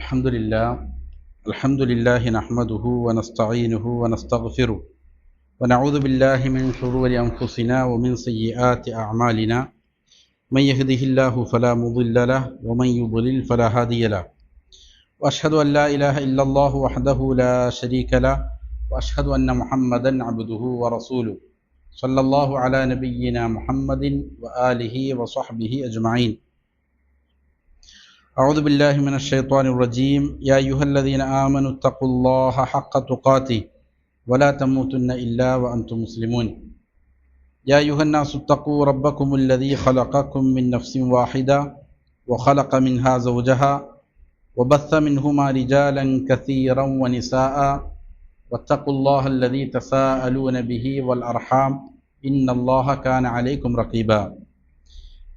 الحمد لله نحمده ونستعينه ونستغفره ونعوذ بالله من شرور أنفسنا ومن سيئات أعمالنا من يهده الله فلا مضل له ومن يضلل فلا هادي له وأشهد أن لا إله إلا الله وحده لا شريك له وأشهد أن محمدا عبده ورسوله صلى الله على نبينا محمد وآله وصحبه أجمعين. أعوذ بالله من الشيطان الرجيم. يا أيها الذين آمنوا اتقوا الله حق تقاته ولا تموتن إلا وأنتم مسلمون. يا أيها الناس اتقوا ربكم الذي خلقكم من نفس واحدة وخلق منها زوجها وبث منهما رجالا كثيرا ونساء واتقوا الله الذي تساءلون به والأرحام إن الله كان عليكم رقيبا.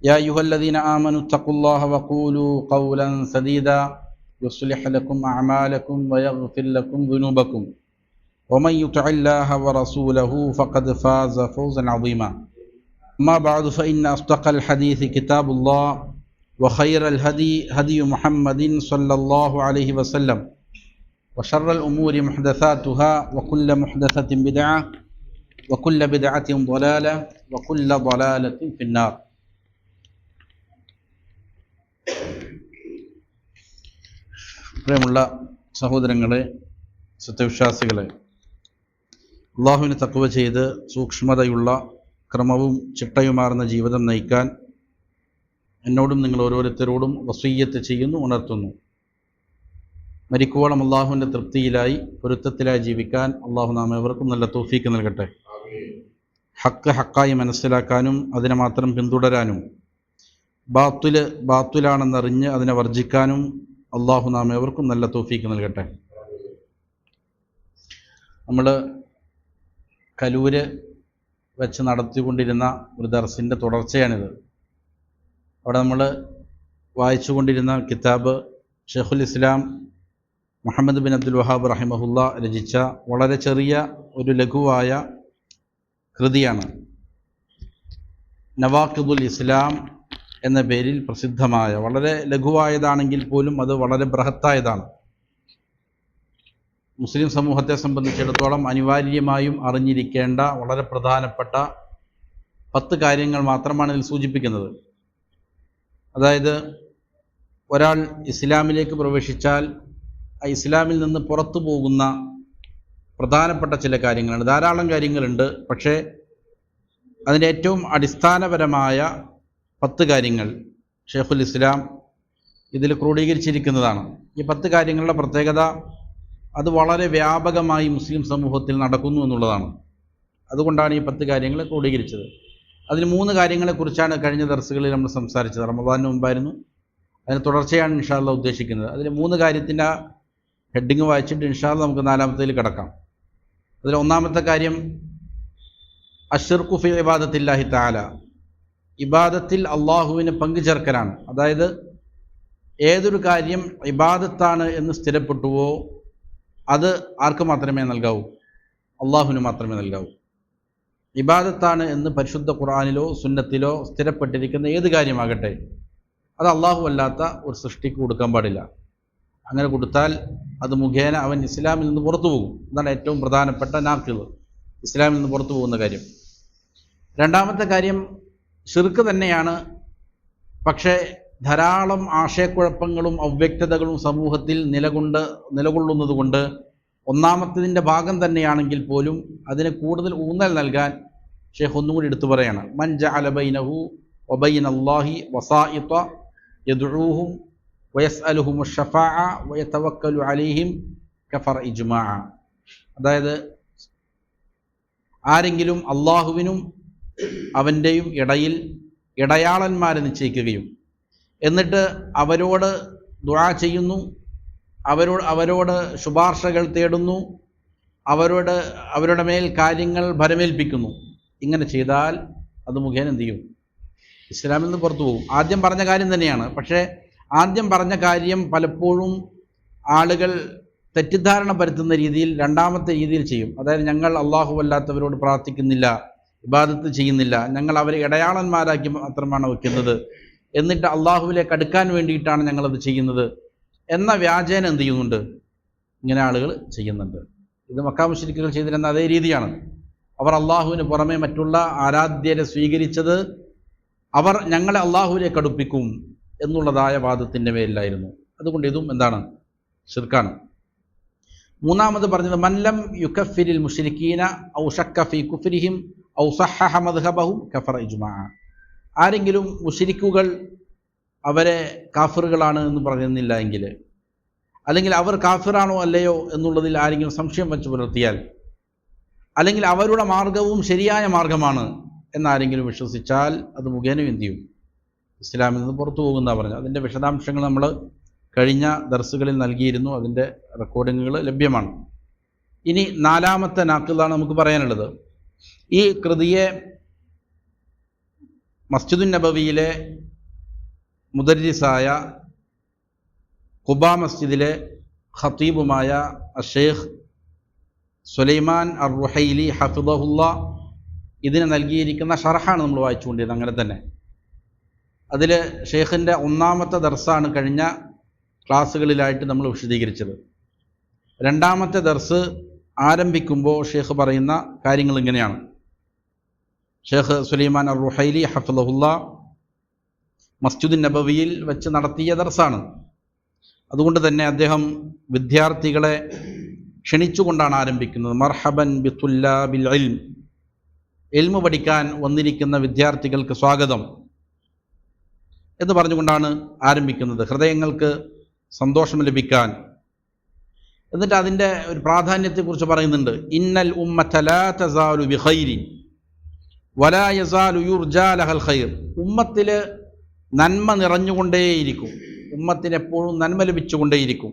يا أيها الذين آمنوا اتقوا الله وقولوا قولا سديدا يصلح لكم أعمالكم ويغفر لكم ذنوبكم ومن يطع الله ورسوله فقد فاز فوزا عظيما. أما بعد فإن أصدق الحديث كتاب الله وخير الهدي هدي محمد صلى الله عليه وسلم وشر الأمور محدثاتها وكل محدثة بدعة وكل بدعة ضلالة وكل ضلالة في النار. പ്രിയമുള്ള സഹോദരങ്ങളെ, സത്യവിശ്വാസികളെ, അള്ളാഹുവിനെ തഖ്വ ചെയ്ത് സൂക്ഷ്മതയുള്ള ക്രമവും ചിട്ടയുമാർന്ന ജീവിതം നയിക്കാൻ എന്നോടും നിങ്ങൾ ഓരോരുത്തരോടും വസിയ്യത്ത് ചെയ്യുന്നു, ഉണർത്തുന്നു. മരിക്കുവോളം അള്ളാഹുവിൻ്റെ തൃപ്തിയിലായി പൊരുത്തത്തിലായി ജീവിക്കാൻ അള്ളാഹു നാം ഏവർക്കും നല്ല തൗഫീക്ക് നൽകട്ടെ. ഹക്ക് ഹക്കായി മനസ്സിലാക്കാനും അതിനെ മാത്രം പിന്തുടരാനും ബാത്തുലാണെന്നറിഞ്ഞ് അതിനെ വർജിക്കാനും അള്ളാഹു നാം ഏവർക്കും നല്ല തൗഫീക്ക് നൽകട്ടെ. നമ്മൾ കലൂര് വെച്ച് നടത്തിക്കൊണ്ടിരുന്ന ഒരു ദർസിൻ്റെ തുടർച്ചയാണിത്. അവിടെ നമ്മൾ വായിച്ചുകൊണ്ടിരുന്ന കിതാബ് ഷെയ്ഖുൽ ഇസ്ലാം മുഹമ്മദ് ബിൻ അബ്ദുൽ വഹാബ് റഹിമഹുല്ല രചിച്ച വളരെ ചെറിയ ഒരു ലഘുവായ കൃതിയാണ്. നവാഖിദുൽ ഇസ്ലാം എന്ന പേരിൽ പ്രസിദ്ധമായ, വളരെ ലഘുവായതാണെങ്കിൽ പോലും അത് വളരെ ബൃഹത്തായതാണ്. മുസ്ലിം സമൂഹത്തെ സംബന്ധിച്ചിടത്തോളം അനിവാര്യമായും അറിഞ്ഞിരിക്കേണ്ട വളരെ പ്രധാനപ്പെട്ട 10 കാര്യങ്ങൾ മാത്രമാണ് ഇതിൽ സൂചിപ്പിക്കുന്നത്. അതായത്, ഒരാൾ ഇസ്ലാമിലേക്ക് പ്രവേശിച്ചാൽ ആ ഇസ്ലാമിൽ നിന്ന് പുറത്തു പോകുന്ന പ്രധാനപ്പെട്ട ചില കാര്യങ്ങളാണ്. ധാരാളം കാര്യങ്ങളുണ്ട്, പക്ഷേ അതിൻ്റെ ഏറ്റവും അടിസ്ഥാനപരമായ 10 കാര്യങ്ങൾ ഷെയ്ഖുൽ ഇസ്ലാം ഇതിൽ ക്രോഡീകരിച്ചിരിക്കുന്നതാണ്. ഈ 10 കാര്യങ്ങളുടെ പ്രത്യേകത അത് വളരെ വ്യാപകമായി മുസ്ലിം സമൂഹത്തിൽ നടക്കുന്നു എന്നുള്ളതാണ്. അതുകൊണ്ടാണ് ഈ 10 കാര്യങ്ങൾ ക്രോഡീകരിച്ചത്. അതിന് 3 കാര്യങ്ങളെക്കുറിച്ചാണ് കഴിഞ്ഞ ദർസുകളിൽ നമ്മൾ സംസാരിച്ചത്. റമദാനിന് മുമ്പായിരുന്നു. അതിന് തുടർച്ചയാണ് ഇൻഷാ അല്ലാഹ് ഉദ്ദേശിക്കുന്നത്. അതിൽ 3 കാര്യത്തിൻ്റെ ഹെഡിങ് വായിച്ചിട്ട് ഇൻഷാ അല്ലാഹ് നമുക്ക് 4-ാമത്തേൽ കിടക്കാം. അതിൽ 1-ാമത്തെ കാര്യം അശ്ശിർക്കു ഫി ഇബാദത്തില്ലാഹി തആല, ഇബാദത്തിൽ അള്ളാഹുവിന് പങ്കുചേർക്കലാണ്. അതായത്, ഏതൊരു കാര്യം ഇബാദത്താണ് എന്ന് സ്ഥിരപ്പെട്ടുവോ അത് ആർക്ക് മാത്രമേ നൽകാവൂ? അള്ളാഹുവിന് മാത്രമേ നൽകാവൂ. ഇബാദത്താണ് എന്ന് പരിശുദ്ധ ഖുർആനിലോ സുന്നത്തിലോ സ്ഥിരപ്പെട്ടിരിക്കുന്ന ഏത് കാര്യമാകട്ടെ, അത് അള്ളാഹു അല്ലാത്ത ഒരു സൃഷ്ടിക്ക് കൊടുക്കാൻ പാടില്ല. അങ്ങനെ കൊടുത്താൽ അത് മുഖേന അവൻ ഇസ്ലാമിൽ നിന്ന് പുറത്തു പോകും. അതാണ് ഏറ്റവും പ്രധാനപ്പെട്ട നാഖിദ്, ഇസ്ലാമിൽ നിന്ന് പുറത്തു പോകുന്ന കാര്യം. 2-ാമത്തെ കാര്യം ശിർക്ക് തന്നെയാണ്. പക്ഷേ ധാരാളം ആശയക്കുഴപ്പങ്ങളും അവ്യക്തതകളും സമൂഹത്തിൽ നിലകൊള്ളുന്നത് കൊണ്ട് 1-ാമത്തതിൻ്റെ ഭാഗം തന്നെയാണെങ്കിൽ പോലും അതിന് കൂടുതൽ ഊന്നൽ നൽകാൻ ഷെയ്ഖ് ഒന്നും കൂടി എടുത്തു പറയാണ്. മൻ ജഅല ബൈനഹു വബൈനല്ലാഹി വസായിത യദ്ഉഹും വയസ്അലുഹും അഷ്ഫാഅ വയതവക്കലു അലൈഹിം കഫർ ഇജ്മാഅ. അതായത്, ആരെങ്കിലും അള്ളാഹുവിനും അവൻ്റെയും ഇടയിൽ ഇടയാളന്മാരെ നിശ്ചയിക്കുകയും എന്നിട്ട് അവരോട് ദുആ ചെയ്യുന്നു, അവരോട് ശുപാർശകൾ തേടുന്നു, അവരുടെ മേൽ കാര്യങ്ങൾ ഭരമേൽപ്പിക്കുന്നു, ഇങ്ങനെ ചെയ്താൽ അത് മുഖേന എന്ത് ചെയ്യും? ഇസ്ലാമിൽ നിന്ന് പുറത്തു പോകും. ആദ്യം പറഞ്ഞ കാര്യം തന്നെയാണ്. പക്ഷേ ആദ്യം പറഞ്ഞ കാര്യം പലപ്പോഴും ആളുകൾ തെറ്റിദ്ധാരണ പരത്തുന്ന രീതിയിൽ 2-ാമത്തെ രീതിയിൽ ചെയ്യും. അതായത്, ഞങ്ങൾ അള്ളാഹു അല്ലാത്തവരോട് പ്രാർത്ഥിക്കുന്നില്ല, ഇബാദത്ത് ചെയ്യുന്നില്ല, ഞങ്ങൾ അവരെ ഇടയാളന്മാരാക്കി മാത്രമാണ് വയ്ക്കുന്നത്, എന്നിട്ട് അള്ളാഹുവിലേക്ക് അടുക്കാൻ വേണ്ടിയിട്ടാണ് ഞങ്ങളത് ചെയ്യുന്നത് എന്ന വ്യാജേന എന്ത് ചെയ്യുന്നുണ്ട്, ഇങ്ങനെ ആളുകൾ ചെയ്യുന്നുണ്ട്. ഇത് മക്കാ മുശ്രിക്കുകൾ ചെയ്തിരുന്ന അതേ രീതിയാണ്. അവർ അള്ളാഹുവിന് പുറമെ മറ്റുള്ള ആരാധ്യരെ സ്വീകരിച്ചത് അവർ ഞങ്ങളെ അള്ളാഹുവിലേക്ക് അടുപ്പിക്കും എന്നുള്ളതായ വാദത്തിൻ്റെ മേലിലായിരുന്നു. അതുകൊണ്ട് ഇതും എന്താണ്, ശിർക്കാണ്. മൂന്നാമത് പറഞ്ഞത് മല്ലം യുകഫിരിൽ മുശ്രിക്കീന ഔ ശക്ക ഫീ കുഫ്രിഹിം ഔ സഹഹ മദ്ഹബഹും കഫറ ഇജ്മാഅ. ആരെങ്കിലും മുശ്രിക്കുകൾ അവരെ കാഫിറുകളാണ് എന്ന് പറയുന്നില്ല എങ്കിൽ, അല്ലെങ്കിൽ അവർ കാഫിറാണോ അല്ലയോ എന്നുള്ളതിൽ ആരെങ്കിലും സംശയം വെച്ച് പുലർത്തിയാൽ, അല്ലെങ്കിൽ അവരുടെ മാർഗവും ശരിയായ മാർഗമാണ് എന്നാരെങ്കിലും വിശ്വസിച്ചാൽ അത് മുഖേന എന്ത് ചെയ്യും, ഇസ്ലാമിൽ നിന്ന് പുറത്തു പോകുന്നതാണ് പറഞ്ഞത്. അതിൻ്റെ വിശദാംശങ്ങൾ നമ്മൾ കഴിഞ്ഞ ദർസുകളിൽ നൽകിയിരുന്നു. അതിൻ്റെ റെക്കോർഡിങ്ങുകൾ ലഭ്യമാണ്. ഇനി നാലാമത്തെ നാക്കിലാണ് നമുക്ക് പറയാനുള്ളത്. ഈ കൃതിയെ മസ്ജിദുൻ നബവിയിലെ മുദരിസായ ഖുബാ മസ്ജിദിലെ ഖത്തീബുമായ ഷെയ്ഖ് സുലൈമാൻ അർ റുഹൈലി ഹഫിദഹുല്ല ഇതിന് നൽകിയിരിക്കുന്ന ഷർഹാണ് നമ്മൾ വായിച്ചുകൊണ്ടിരുന്നത്. അങ്ങനെ തന്നെ അതിൽ ഷെയ്ഖിൻ്റെ ഒന്നാമത്തെ ദർസാണ് കഴിഞ്ഞ ക്ലാസ്സുകളിലായിട്ട് നമ്മൾ വിശദീകരിച്ചത്. രണ്ടാമത്തെ ദർസ് ആരംഭിക്കുമ്പോൾ ഷെയ്ഖ് പറയുന്ന കാര്യങ്ങൾ ഇങ്ങനെയാണ്. ഷെയ്ഖ് സുലൈമാൻ അർ റുഹൈലി ഹഫിദഹുല്ല മസ്ജിദുൻ നബവിയിൽ വെച്ച് നടത്തിയ ദർസാണ്. അതുകൊണ്ട് തന്നെ അദ്ദേഹം വിദ്യാർത്ഥികളെ ക്ഷണിച്ചുകൊണ്ടാണ് ആരംഭിക്കുന്നത്. മർഹബൻ ബിത്തുല്ലാബിൽ ഇൽം, ഇൽമു പഠിക്കാൻ വന്നിരിക്കുന്ന വിദ്യാർത്ഥികൾക്ക് സ്വാഗതം എന്ന് പറഞ്ഞുകൊണ്ടാണ് ആരംഭിക്കുന്നത്, ഹൃദയങ്ങൾക്ക് സന്തോഷം ലഭിക്കാൻ. എന്നിട്ട് അതിൻ്റെ ഒരു പ്രാധാന്യത്തെക്കുറിച്ച് പറയുന്നുണ്ട്. ഇന്നൽ ഉമ്മത ലാ തസാലു ബിഖൈരിൻ വലാ യസാലു യുർജാ ലഹൽ ഖൈർ. ഉമ്മത്തിൽ നന്മ നിറഞ്ഞുകൊണ്ടേയിരിക്കും, ഉമ്മത്തിന് എപ്പോഴും നന്മ ലഭിച്ചുകൊണ്ടേയിരിക്കും.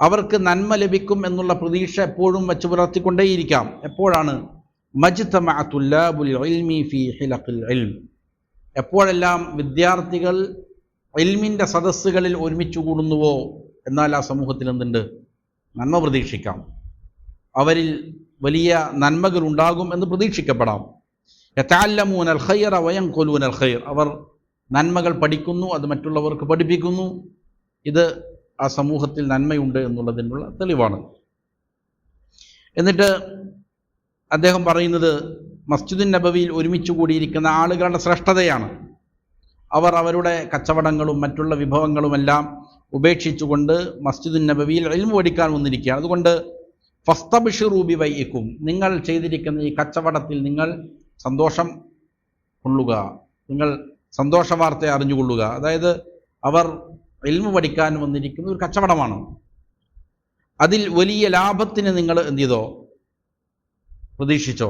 അവർക്ക് നന്മ ലഭിക്കും എന്നുള്ള പ്രതീക്ഷ എപ്പോഴും വെച്ച് പുലർത്തിക്കൊണ്ടേയിരിക്കാം. എപ്പോഴാണ് മജ്തമഅ തുല്ലാബുൽ ഇൽമി ഫീ ഹിലഖിൽ ഇൽം, എപ്പോഴെല്ലാം വിദ്യാർത്ഥികൾ ഇൽമിൻ്റെ സദസ്സുകളിൽ ഒരുമിച്ച് കൂടുന്നുവോ എന്നാൽ ആ സമൂഹത്തിൽ എന്തുണ്ട്, നന്മ പ്രതീക്ഷിക്കാം, അവരിൽ വലിയ നന്മകൾ ഉണ്ടാകും എന്ന് പ്രതീക്ഷിക്കപ്പെടാം. യതഅല്ലമൂന അൽ ഖൈറ വയൻഖുലൂന അൽ ഖൈർ, അവർ നന്മകൾ പഠിക്കുന്നു, അത് മറ്റുള്ളവർക്ക് പഠിപ്പിക്കുന്നു. ഇത് ആ സമൂഹത്തിൽ നന്മയുണ്ട് എന്നുള്ളതിനുള്ള തെളിവാണ്. എന്നിട്ട് അദ്ദേഹം പറയുന്നത് മസ്ജിദുൻ നബവിയിൽ ഒരുമിച്ച് കൂടിയിരിക്കുന്ന ആളുകളുടെ ശ്രേഷ്ഠതയാണ്. അവർ അവരുടെ കച്ചവടങ്ങളും മറ്റുള്ള വിഭവങ്ങളുമെല്ലാം ഉപേക്ഷിച്ചുകൊണ്ട് മസ്ജിദുൻ നബവിയിൽ ഇൽമു പഠിക്കാൻ വന്നിരിക്കുകയാണ്. അതുകൊണ്ട് ഫസ്തബ്ശിറൂ ബിബൈഇക്കും, നിങ്ങൾ ചെയ്തിരിക്കുന്ന ഈ കച്ചവടത്തിൽ നിങ്ങൾ സന്തോഷം കൊള്ളുക, നിങ്ങൾ സന്തോഷ വാർത്ത അറിഞ്ഞുകൊള്ളുക. അതായത് അവർ ഇൽമു പഠിക്കാൻ വന്നിരിക്കുന്ന ഒരു കച്ചവടമാണ്, അതിൽ വലിയ ലാഭത്തിന് നിങ്ങൾ എന്ത് ചെയ്തോ, പ്രതീക്ഷിച്ചോ.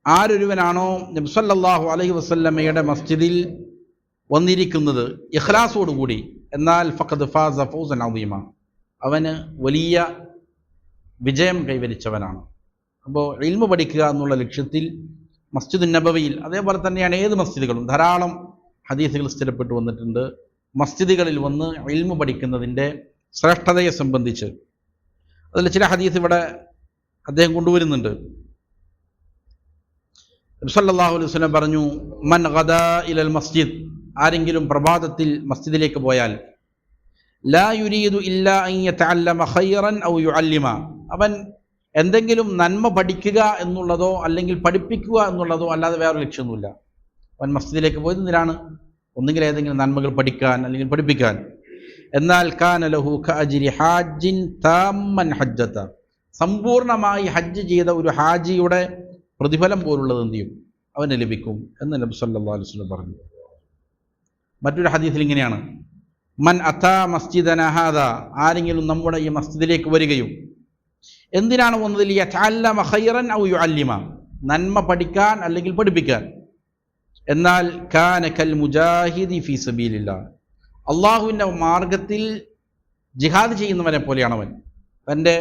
ആരൊരുവനാണോ നബി സല്ലല്ലാഹു അലൈഹി വസല്ലമയുടെ മസ്ജിദിൽ വന്നിരിക്കുന്നത് ഇഖ്ലാസോടുകൂടി, എന്നാൽ ഫഖദ് ഫാസ ഫൗസൻ അദീമ, അവന് വലിയ വിജയം കൈവരിച്ചവനാണ്. അപ്പോൾ ഇൽമു പഠിക്കുക എന്നുള്ള ലക്ഷ്യത്തിൽ മസ്ജിദുൻ നബവിയിൽ, അതേപോലെ തന്നെയാണ് ഏത് മസ്ജിദുകളും, ധാരാളം ഹദീസുകൾ സ്ഥിരപ്പെട്ടു വന്നിട്ടുണ്ട് മസ്ജിദുകളിൽ വന്ന് ഇൽമു പഠിക്കുന്നതിൻ്റെ ശ്രേഷ്ഠതയെ സംബന്ധിച്ച്. അതിൽ ചില ഹദീസ് ഇവിടെ അദ്ദേഹം കൊണ്ടുവരുന്നുണ്ട്. നബി സല്ലല്ലാഹു അലൈഹി വസല്ലം പറഞ്ഞു, മൻ ഗദാ ഇലൽ മസ്ജിദ്, ആരെങ്കിലും പ്രഭാതത്തിൽ മസ്ജിദിലേക്ക് പോയാൽ, ലാ യുരീദു ഇല്ലാ അൻ യതഅല്ലമ ഖൈറൻ ഔ യുഅല്ലിമ, അവൻ എന്തെങ്കിലും നന്മ പഠിക്കുക എന്നുള്ളതോ അല്ലെങ്കിൽ പഠിപ്പിക്കുക എന്നുള്ളതോ അല്ലാതെ വേറെ ലക്ഷ്യമൊന്നുമില്ല. അവൻ മസ്ജിദിലേക്ക് പോയത് എന്തിനാണ്? ഒന്നുകിൽ ഏതെങ്കിലും നന്മകൾ പഠിക്കാൻ അല്ലെങ്കിൽ പഠിപ്പിക്കാൻ. എന്നാൽ കാന ലഹു കഅജ്രി ഹാജിൻ താമ്മൻ ഹജ്ജത, സമ്പൂർണമായി ഹജ്ജ് ചെയ്ത ഒരു ഹാജിയുടെ പ്രതിഫലം പോലുള്ളത് എന്ത് ചെയ്യും, അവന് ലഭിക്കും എന്ന് നബി സല്ലല്ലാഹു അലൈഹി വസല്ലം പറഞ്ഞു. മറ്റൊരു ഹദീസിൽ ഇങ്ങനെയാണ്, മൻ അതാ മസ്ജിദന ഹാദാ, ആരെങ്കിലും നമ്മുടെ ഈ മസ്ജിദിലേക്ക് വരികയും, എന്തിനാണ് വന്നതിൽ, യതഅല്ലമ ഖൈറൻ ഔ യുഅല്ലിമ, നന്മ പഠിക്കാൻ അല്ലെങ്കിൽ പഠിപ്പിക്കാൻ. എന്നാൽ കാന കൽ മുജാഹിദി ഫീ സബീലില്ലാഹ്, അള്ളാഹുവിൻ്റെ മാർഗത്തിൽ ജിഹാദ് ചെയ്യുന്നവനെ പോലെയാണ് അവൻ. തൻ്റെ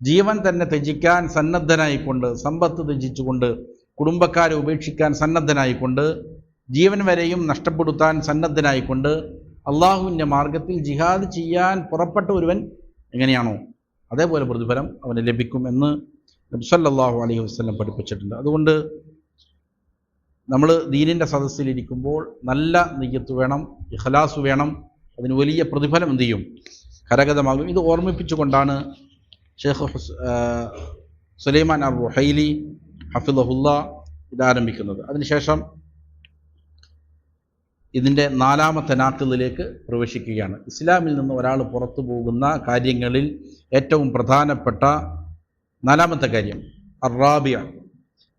ജീവൻ തന്നെ ത്യജിക്കാൻ സന്നദ്ധനായിക്കൊണ്ട്, സമ്പത്ത് ത്യജിച്ചുകൊണ്ട്, കുടുംബക്കാരെ ഉപേക്ഷിക്കാൻ സന്നദ്ധനായിക്കൊണ്ട്, ജീവൻ വരെയും നഷ്ടപ്പെടുത്താൻ സന്നദ്ധനായിക്കൊണ്ട് അള്ളാഹുവിൻ്റെ മാർഗത്തിൽ ജിഹാദ് ചെയ്യാൻ പുറപ്പെട്ട ഒരുവൻ എങ്ങനെയാണോ അതേപോലെ പ്രതിഫലം അവന് ലഭിക്കും എന്ന് നബി സല്ലല്ലാഹു അലൈഹി വസല്ലം പഠിപ്പിച്ചിട്ടുണ്ട്. അതുകൊണ്ട് നമ്മൾ ദീനിൻ്റെ സദസ്സിലിരിക്കുമ്പോൾ നല്ല നിയ്യത്ത് വേണം, ഇഖ്ലാസ് വേണം. അതിന് വലിയ പ്രതിഫലം എന്ത് ചെയ്യും, കരഗതമാകും. ഇത് ഓർമ്മിപ്പിച്ചുകൊണ്ടാണ് ഷെയ്ഖ് സുലൈമാൻ അർ റുഹൈലി ഹഫിളഹുല്ല ഇത് ആരംഭിക്കുന്നത്. അതിനുശേഷം ഇതിൻ്റെ 4ാമത്തെ നാഖിദിലേക്ക് പ്രവേശിക്കുകയാണ്. ഇസ്ലാമിൽ നിന്ന് ഒരാൾ പുറത്തു പോകുന്ന കാര്യങ്ങളിൽ ഏറ്റവും പ്രധാനപ്പെട്ട 4ാമത്തെ കാര്യം അറാബിയ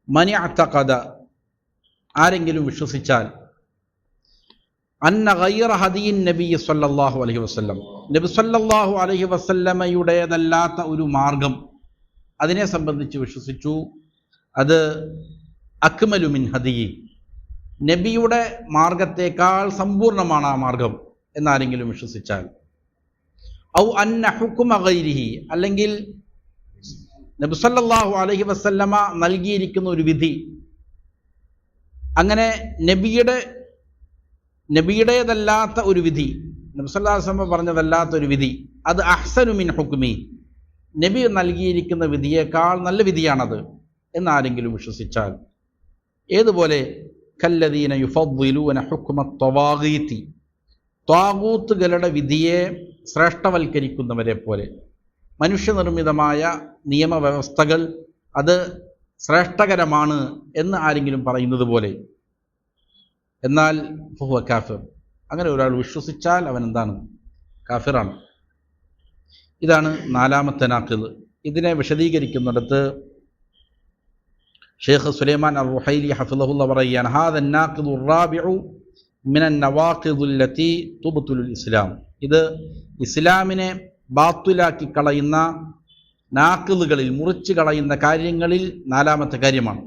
മനി അത്തഖദ, ആരെങ്കിലും വിശ്വസിച്ചാൽ അന്ന ഗൈറ ഹദിയിൻ നബി സല്ലല്ലാഹു അലൈഹി വസല്ലം, നബി സല്ലല്ലാഹു അലൈഹി വസല്ലമയുടേതല്ലാത്ത ഒരു മാർഗം, അതിനെ സംബന്ധിച്ച് വിശ്വസിച്ചു, അത് അക്മലു മിൻ ഹദിയി, നബിയുടെ മാർഗത്തേക്കാൾ സമ്പൂർണ്ണമാണ് ആ മാർഗം എന്നാരെങ്കിലും വിശ്വസിച്ചാൽ, ഔ അന്ന ഹുക്മ ഗൈരിഹി, അല്ലെങ്കിൽ നബി സല്ലല്ലാഹു അലൈഹി വസല്ലമ നൽകിയിരിക്കുന്ന ഒരു വിധി, അങ്ങനെ നബിയുടേതല്ലാത്ത ഒരു വിധി, നബി സല്ലല്ലാഹു അലൈഹി വസല്ലമ പറഞ്ഞതല്ലാത്ത ഒരു വിധി, അത് അഹ്സനു മിൻ ഹുക്മി, നബി നൽകിയിരിക്കുന്ന വിധിയേക്കാൾ നല്ല വിധിയാണത് എന്നാരെങ്കിലും വിശ്വസിച്ചാൽ, ഏതുപോലെ കല്ലദീന യുഫദ്ദിലൂന ഹുക്മ ത്വവാഗീതി, ത്വാഗൂത്തുകളുടെ വിധിയെ ശ്രേഷ്ഠവൽക്കരിക്കുന്നവരെ പോലെ, മനുഷ്യനിർമ്മിതമായ നിയമവ്യവസ്ഥകൾ അത് ശ്രേഷ്ഠകരമാണ് എന്ന് ആരെങ്കിലും പറയുന്നത് പോലെ, എന്നാൽ ഫഹുവ കാഫിർ, അങ്ങനെ ഒരാൾ വിശ്വസിച്ചാൽ അവൻ എന്താണ്, കാഫിറാണ്. ഇതാണ് 4ാമത്തെ നാഖിദ്. ഇതിനെ വിശദീകരിക്കുന്നിടത്ത് ഷെയ്ഖ് സുലൈമാൻ അർ റുഹൈലി ഹഫിളഹുല്ല പറയുകയാണ്, ഹാദ നാഖിദു റാബിഉ മിനൻ നവാഖിദുല്ലതി തുബ്തുലുൽ ഇസ്ലാം, ഇത് ഇസ്ലാമിനെ ബാത്തുലാക്കി കളയുന്ന നാഖിദുകളിൽ, മുറിച്ച് കളയുന്ന കാര്യങ്ങളിൽ 4ാമത്തെ കാര്യമാണ്.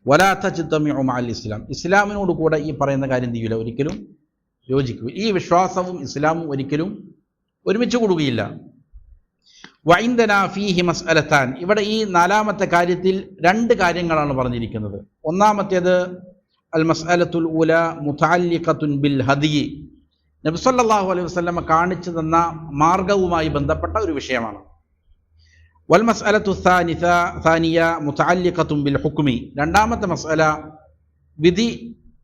വലാ തജ്തമിഉ മഅൽ ഇസ്ലാം, ഇസ്ലാമിനോട് കൂടെ ഈ പറയുന്ന കാര്യം ചെയ്യില്ല, ഒരിക്കലും യോജിക്കുക, ഈ വിശ്വാസവും ഇസ്ലാമും ഒരിക്കലും ഒരുമിച്ച് കൂടുകയില്ല. വഇൻദനാ ഫീഹി മസ്അലതാൻ, ഇവിടെ ഈ 4ാമത്തെ കാര്യത്തിൽ 2 കാര്യങ്ങളാണ് പറഞ്ഞിരിക്കുന്നത്. ഒന്നാമത്തേത് അൽ മസ്അലത്തുൽ ഊല മുതഅല്ലിഖത്തുൻ ബിൽ ഹദി, നബി സല്ലല്ലാഹു അലൈഹി വസല്ലം കാണിച്ചു തന്ന മാർഗവുമായി ബന്ധപ്പെട്ട ഒരു വിഷയമാണ്. വൽ മസ്അലത്തു സാനിയ മുതഅല്ലിഖത്തുൻ ബിൽ ഹുക്മി, 2ാമത്തെ മസ്അല വിധി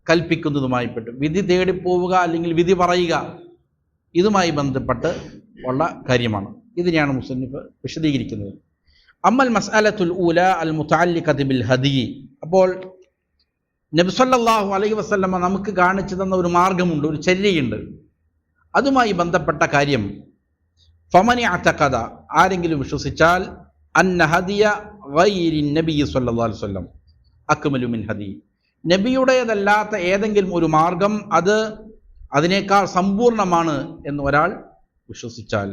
കൽപ്പിക്കുന്നതുമായിപ്പെട്ട്, വിധി തേടിപ്പോവുക അല്ലെങ്കിൽ വിധി പറയുക, ഇതുമായി ബന്ധപ്പെട്ട് ഉള്ള കാര്യമാണ്. ഇതിനെയാണ് മുസന്നിഫ് വിശദീകരിക്കുന്നത്. അമ്മൽ മസ്അലത്തുൽ ഊല അൽ മുതഅല്ലിഖത്തു ബിൽ ഹദി, അപ്പോൾ നബി സല്ലല്ലാഹു അലൈഹി വസല്ലമ നമുക്ക് കാണിച്ചു തന്ന ഒരു മാർഗമുണ്ട്, ഒരു ചര്യയുണ്ട്, അതുമായി ബന്ധപ്പെട്ട കാര്യം, ഫമനി അതഖദ, ആരെങ്കിലും വിശ്വസിച്ചാൽ, അന്ന ഹദിയ ഗൈരി നബി സല്ലല്ലാഹു അലൈഹി വസല്ലം അക്മലു മിൻ ഹദി, നബിയുടേതല്ലാത്ത ഏതെങ്കിലും ഒരു മാർഗം അത് അതിനേക്കാൾ സമ്പൂർണ്ണമാണ് എന്ന് ഒരാൾ വിശ്വസിച്ചാൽ,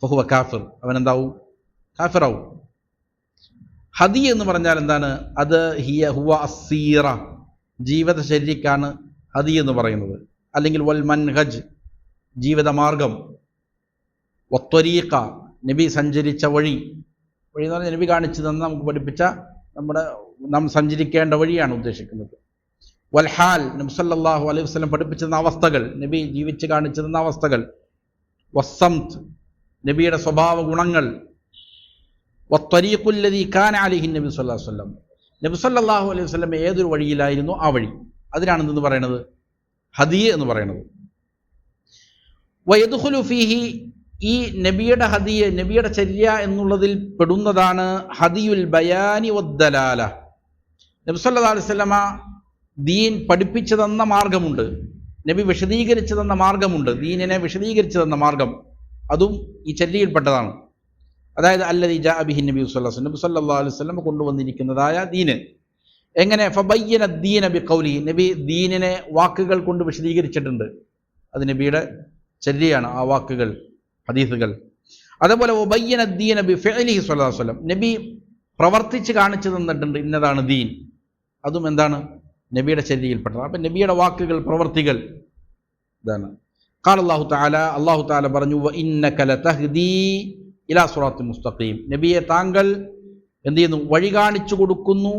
ഫഹുവ കാഫിർ, അവനെന്താവും, കാഫിറാവും. ഹദി എന്ന് പറഞ്ഞാൽ എന്താണ്, അത് ഹുവ അസ്സീറ, ജീവിതചര്യക്കാണ് ഹദി എന്ന് പറയുന്നത്, അല്ലെങ്കിൽ വൽ മൻഹജ്, ജീവിതമാർഗം, വത്വരീഖ, നബി സഞ്ചരിച്ച വഴി, വഴി എന്ന് പറഞ്ഞാൽ നബി കാണിച്ചു തന്ന, നമുക്ക് പഠിപ്പിച്ച, നാം സഞ്ചരിക്കേണ്ട വഴിയാണ് ഉദ്ദേശിക്കുന്നത്. വൽഹാൽ, നബി സല്ലല്ലാഹു അലൈഹി വസല്ലം പഠിപ്പിച്ചിരുന്ന അവസ്ഥകൾ, നബി ജീവിച്ച് കാണിച്ചു തന്ന അവസ്ഥകൾ. വസ്സംത്, നബിയുടെ സ്വഭാവ ഗുണങ്ങൾ. വത്വരീഖുല്ലദീ കാന അലൈഹി നബി സല്ലല്ലാഹു അലൈഹി വസല്ലം, നബി സല്ലല്ലാഹു അലൈഹി വസല്ലം ഏതൊരു വഴിയിലായിരുന്നു ആ വഴി, അതിനാണ് എന്തെന്ന് പറയുന്നത്, ഹദിയ എന്ന് പറയുന്നത്. വയദ്ഖുലു ഫീഹി, ഈ നബിയുടെ ഹദിയ, നബിയുടെ ചര്യ എന്നുള്ളതിൽ പെടുന്നതാണ് ഹദിയുൽ ബയാനി വദ്ദലാല, നബി സല്ലല്ലാഹു അലൈഹി വസല്ലമ ദീൻ പഠിപ്പിച്ചു തന്ന മാർഗമുണ്ട്, നബി വിശദീകരിച്ചു തന്ന മാർഗമുണ്ട്, ദീനിനെ വിശദീകരിച്ചു തന്ന മാർഗം, അതും ഈ ചര്യയിൽപ്പെട്ടതാണ്. അതായത് അല്ലദീ ജാഅ ബിഹി നബി സല്ലല്ലാഹു അലൈഹി വസല്ലം കൊണ്ടുവന്നിരിക്കുന്നതായ ദീന്. എങ്ങനെ, ഫബയ്യന ദീന ബിഖൗലിഹി, നബി ദീനിനെ വാക്കുകൾ കൊണ്ട് വിശദീകരിച്ചിട്ടുണ്ട്, അത് നബിയുടെ ചര്യയാണ് ആ വാക്കുകൾ, ഹദീസുകൾ. അതേപോലെ വബയ്യന ദീന ബിഫിഅലിഹി സല്ലല്ലാഹു അലൈഹി വസല്ലം, നബി പ്രവർത്തിച്ച് കാണിച്ചു തന്നിട്ടുണ്ട് ഇന്നതാണ് ദീൻ, അതും എന്താണ്, നബിയുടെ ചര്യയിൽപ്പെട്ടത്. അപ്പം നബിയുടെ വാക്കുകൾ, പ്രവർത്തികൾ ഇതാണ്. ഖാല അല്ലാഹു തആല, അല്ലാഹു തആല പറഞ്ഞു, വഇന്നക ലതഹ്ദീ ഇലാ സിറാത്തിൻ മുസ്തഖീം, നബിയെ താങ്കൾ എന്ത് ചെയ്യുന്നു, വഴി കാണിച്ചു കൊടുക്കുന്നു,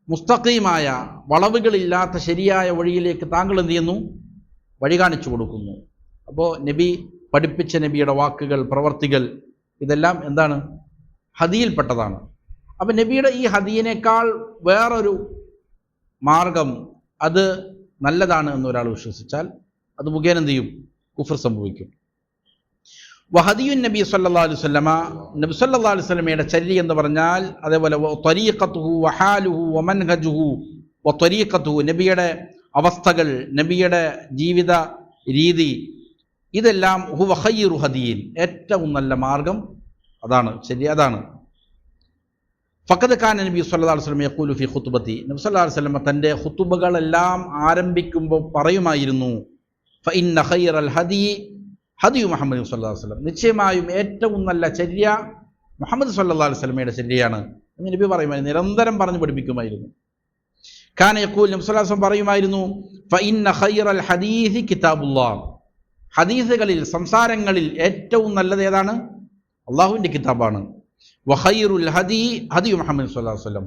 മുസ്തഖീമായ, വളവുകളില്ലാത്ത ശരിയായ വഴിയിലേക്ക് താങ്കൾ എന്ത് ചെയ്യുന്നു, വഴി കാണിച്ചു കൊടുക്കുന്നു. അപ്പോൾ നബി പഠിപ്പിച്ച നബിയുടെ വാക്കുകൾ, പ്രവർത്തികൾ, ഇതെല്ലാം എന്താണ്, ഹദിയിൽപ്പെട്ടതാണ്. അപ്പം നബിയുടെ ഈ ഹദിയിനേക്കാൾ വേറൊരു മാർഗം അത് നല്ലതാണ് എന്നൊരാൾ വിശ്വസിച്ചാൽ അത് മുഖേന എന്ത് ചെയ്യും? കുഫർ സംഭവിക്കും. വഹദിയുൻ നബി സല്ലല്ലാഹു അലൈഹി വസല്ലമ, നബി സല്ലല്ലാഹു അലൈഹി വസല്ലമയുടെ ചര്യ എന്ന് പറഞ്ഞാൽ, അതേപോലെ ത്വരീഖത്തുഹു വഹാലുഹു വമൻഹജുഹു വത്വരീഖത്തുഹു, നബിയുടെ അവസ്ഥകൾ, നബിയുടെ ജീവിത രീതി, ഇതെല്ലാം ഹുവ ഖൈറു ഹദിയിൻ, ഏറ്റവും നല്ല മാർഗം അതാണ്, ശരി അതാണ്. ഫഖദ് കാന നബി സല്ലല്ലാഹു അലൈഹി വസല്ലം യഖൂലു ഫി ഖുത്ബതി, നബി സല്ലല്ലാഹു അലൈഹി വസല്ലം തൻ്റെ ഖുതുബകളെല്ലാം ആരംഭിക്കുമ്പോൾ പറയുമായിരുന്നു, ഫഇന്ന ഖൈറൽ ഹദി ഹദിയു മുഹമ്മദ് സല്ലല്ലാഹു അലൈഹി വസല്ലം, നിശ്ചയമായും ഏറ്റവും നല്ല ചര്യ മുഹമ്മദ് സല്ലല്ലാഹു അലൈഹി വസല്ലമയുടെ ചര്യയാണ് എന്ന് നബി പറയുമായിരുന്നു, നിരന്തരം പറഞ്ഞു പഠിപ്പിക്കുമായിരുന്നു. കാന യഖൂൽ, നബി സല്ലല്ലാഹു അലൈഹി വസല്ലം പറയുമായിരുന്നു, ഫഇന്ന ഖൈറൽ ഹദീസി കിതാബുല്ലാഹ്, ഹദീസുകളിൽ, സംസാരങ്ങളിൽ ഏറ്റവും നല്ലത് ഏതാണ്? അള്ളാഹുവിൻ്റെ കിതാബാണ്. വഖൈറുൽ ഹദി ഹദിയു മുഹമ്മദ് സല്ലല്ലാഹു അലൈഹി വസല്ലം,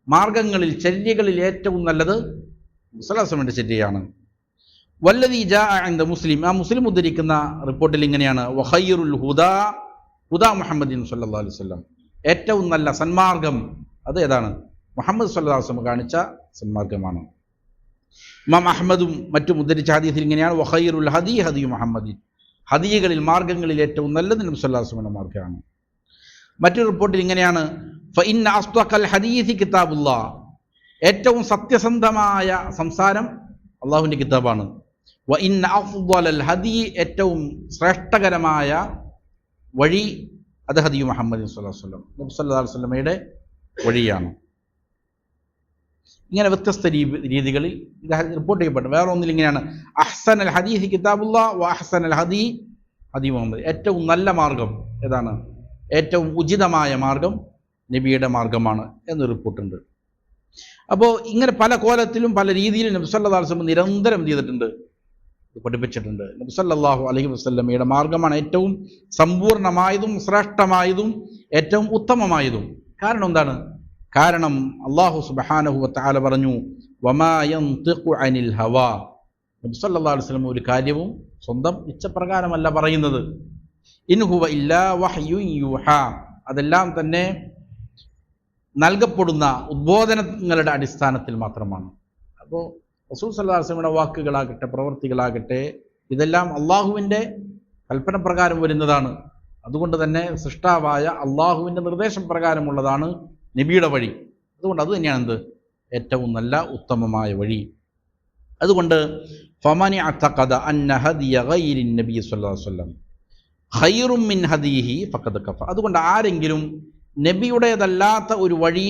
മാർഗങ്ങളിൽ, ചര്യകളിൽ ഏറ്റവും നല്ലത് സല്ലല്ലാഹു അലൈഹി വസല്ലമയുടെ ചര്യയാണ്. വല്ലദീ ജാഅ ഇൻദ മുസ്ലിം, ആ മുസ്ലിം ഉദ്ധരിക്കുന്ന റിപ്പോർട്ടിൽ ഇങ്ങനെയാണ്, വഖൈറുൽ ഹുദാ ഹുദാ മുഹമ്മദിൻ സല്ലല്ലാഹു അലൈഹി വസല്ലം, ഏറ്റവും നല്ല സന്മാർഗം അത് ഏതാണ്? മുഹമ്മദ് സല്ലല്ലാഹു അലൈഹി വസല്ലം കാണിച്ച സന്മാർഗമാണ്. ഇമാം അഹ്മദും മറ്റും ഉദ്ധരിച്ച ഹദീസിൽ ഇങ്ങനെയാണ്, വഖൈറുൽ ഹദി ഹദിയു മുഹമ്മദിൻ, ഹദിയകളിൽ, മാർഗങ്ങളിൽ ഏറ്റവും നല്ലത് നബി സല്ലല്ലാഹു അലൈഹി വസല്ലം മാർഗമാണ്. മറ്റൊരു റിപ്പോർട്ടിൽ ഇങ്ങനെയാണ്, ഫഇന്ന അസ്ദഖൽ ഹദീസി കിതാബുല്ലാഹ്, ഏറ്റവും സത്യസന്ധമായ സംസാരം അള്ളാഹുവിൻ്റെ കിതാബാണ്. വഇന്ന അഫ്ളൽ ഹദി, ഏറ്റവും ശ്രേഷ്ഠകരമായ വഴി അത് ഹദിയു മുഹമ്മദ് സല്ലല്ലാഹു അലൈഹി വസല്ലം, നബി സല്ലല്ലാഹു അലൈഹി വസല്ലമയുടെ വഴിയാണ്. ഇങ്ങനെ വ്യത്യസ്ത രീതികളിൽ ഇത് റിപ്പോർട്ട് ചെയ്യപ്പെട്ടു. വേറെ ഒന്നിൽ ഇങ്ങനെയാണ്, അഹ്സനൽ ഹദീസ് കിതാബുല്ലാഹ് വ അഹ്സനൽ ഹദി ഹദി മുഹമ്മദ്, ഏറ്റവും നല്ല മാർഗം ഏതാണ്? ഏറ്റവും ഉചിതമായ മാർഗം നബിയുടെ മാർഗമാണ് എന്ന് റിപ്പോർട്ടുണ്ട്. അപ്പോൾ ഇങ്ങനെ പല കോലത്തിലും പല രീതിയിലും നബി സല്ലല്ലാഹു അലൈഹി വസല്ലം നിരന്തരം ചെയ്തിട്ടുണ്ട്, പഠിപ്പിച്ചിട്ടുണ്ട്. നബി സല്ലല്ലാഹു അലൈഹി വസല്ലമയുടെ മാർഗമാണ് ഏറ്റവും സമ്പൂർണമായതും ശ്രേഷ്ഠമായതും ഏറ്റവും ഉത്തമമായതും. കാരണം എന്താണ്? കാരണം അല്ലാഹു സുബ്ഹാനഹു വ തആല പറഞ്ഞു, വമാ യൻതിഖു അനിൽ ഹവാ, നബി സല്ലല്ലാഹു അലൈഹി വസല്ലം ഒരു കാര്യവും സ്വന്തം ഇച്ഛപ്രകാരമല്ല പറയുന്നത്. ഇൻ ഹുവ ഇല്ലാ വഹ്യുൻ യൂഹാ, അതെല്ലാം തന്നെ നൽകപ്പെടുന്ന ഉദ്ബോധനങ്ങളുടെ അടിസ്ഥാനത്തിൽ മാത്രമാണ്. അപ്പോൾ റസൂൽ സല്ലല്ലാഹു അലൈഹി വസല്ലമയുടെ വാക്കുകളാകട്ടെ, പ്രവൃത്തികളാകട്ടെ, ഇതെല്ലാം അള്ളാഹുവിൻ്റെ കൽപ്പന പ്രകാരം വരുന്നതാണ്. അതുകൊണ്ട് തന്നെ സൃഷ്ടാവായ അള്ളാഹുവിൻ്റെ നിർദ്ദേശം പ്രകാരമുള്ളതാണ് നബിയുടെ വഴി. അതുകൊണ്ട് അത് തന്നെയാണ് എന്ത്? ഏറ്റവും നല്ല ഉത്തമമായ വഴി. അതുകൊണ്ട് ഫമനി അഅ്തഖദ അന്ന ഹദിയ ഗൈരി നബി സല്ലല്ലാഹു അലൈഹി വസല്ലം ഖൈറും മിൻ ഹദിയിഹി ഫഖദ് കഫ, അതുകൊണ്ട് ആരെങ്കിലും നബിയുടേതല്ലാത്ത ഒരു വഴി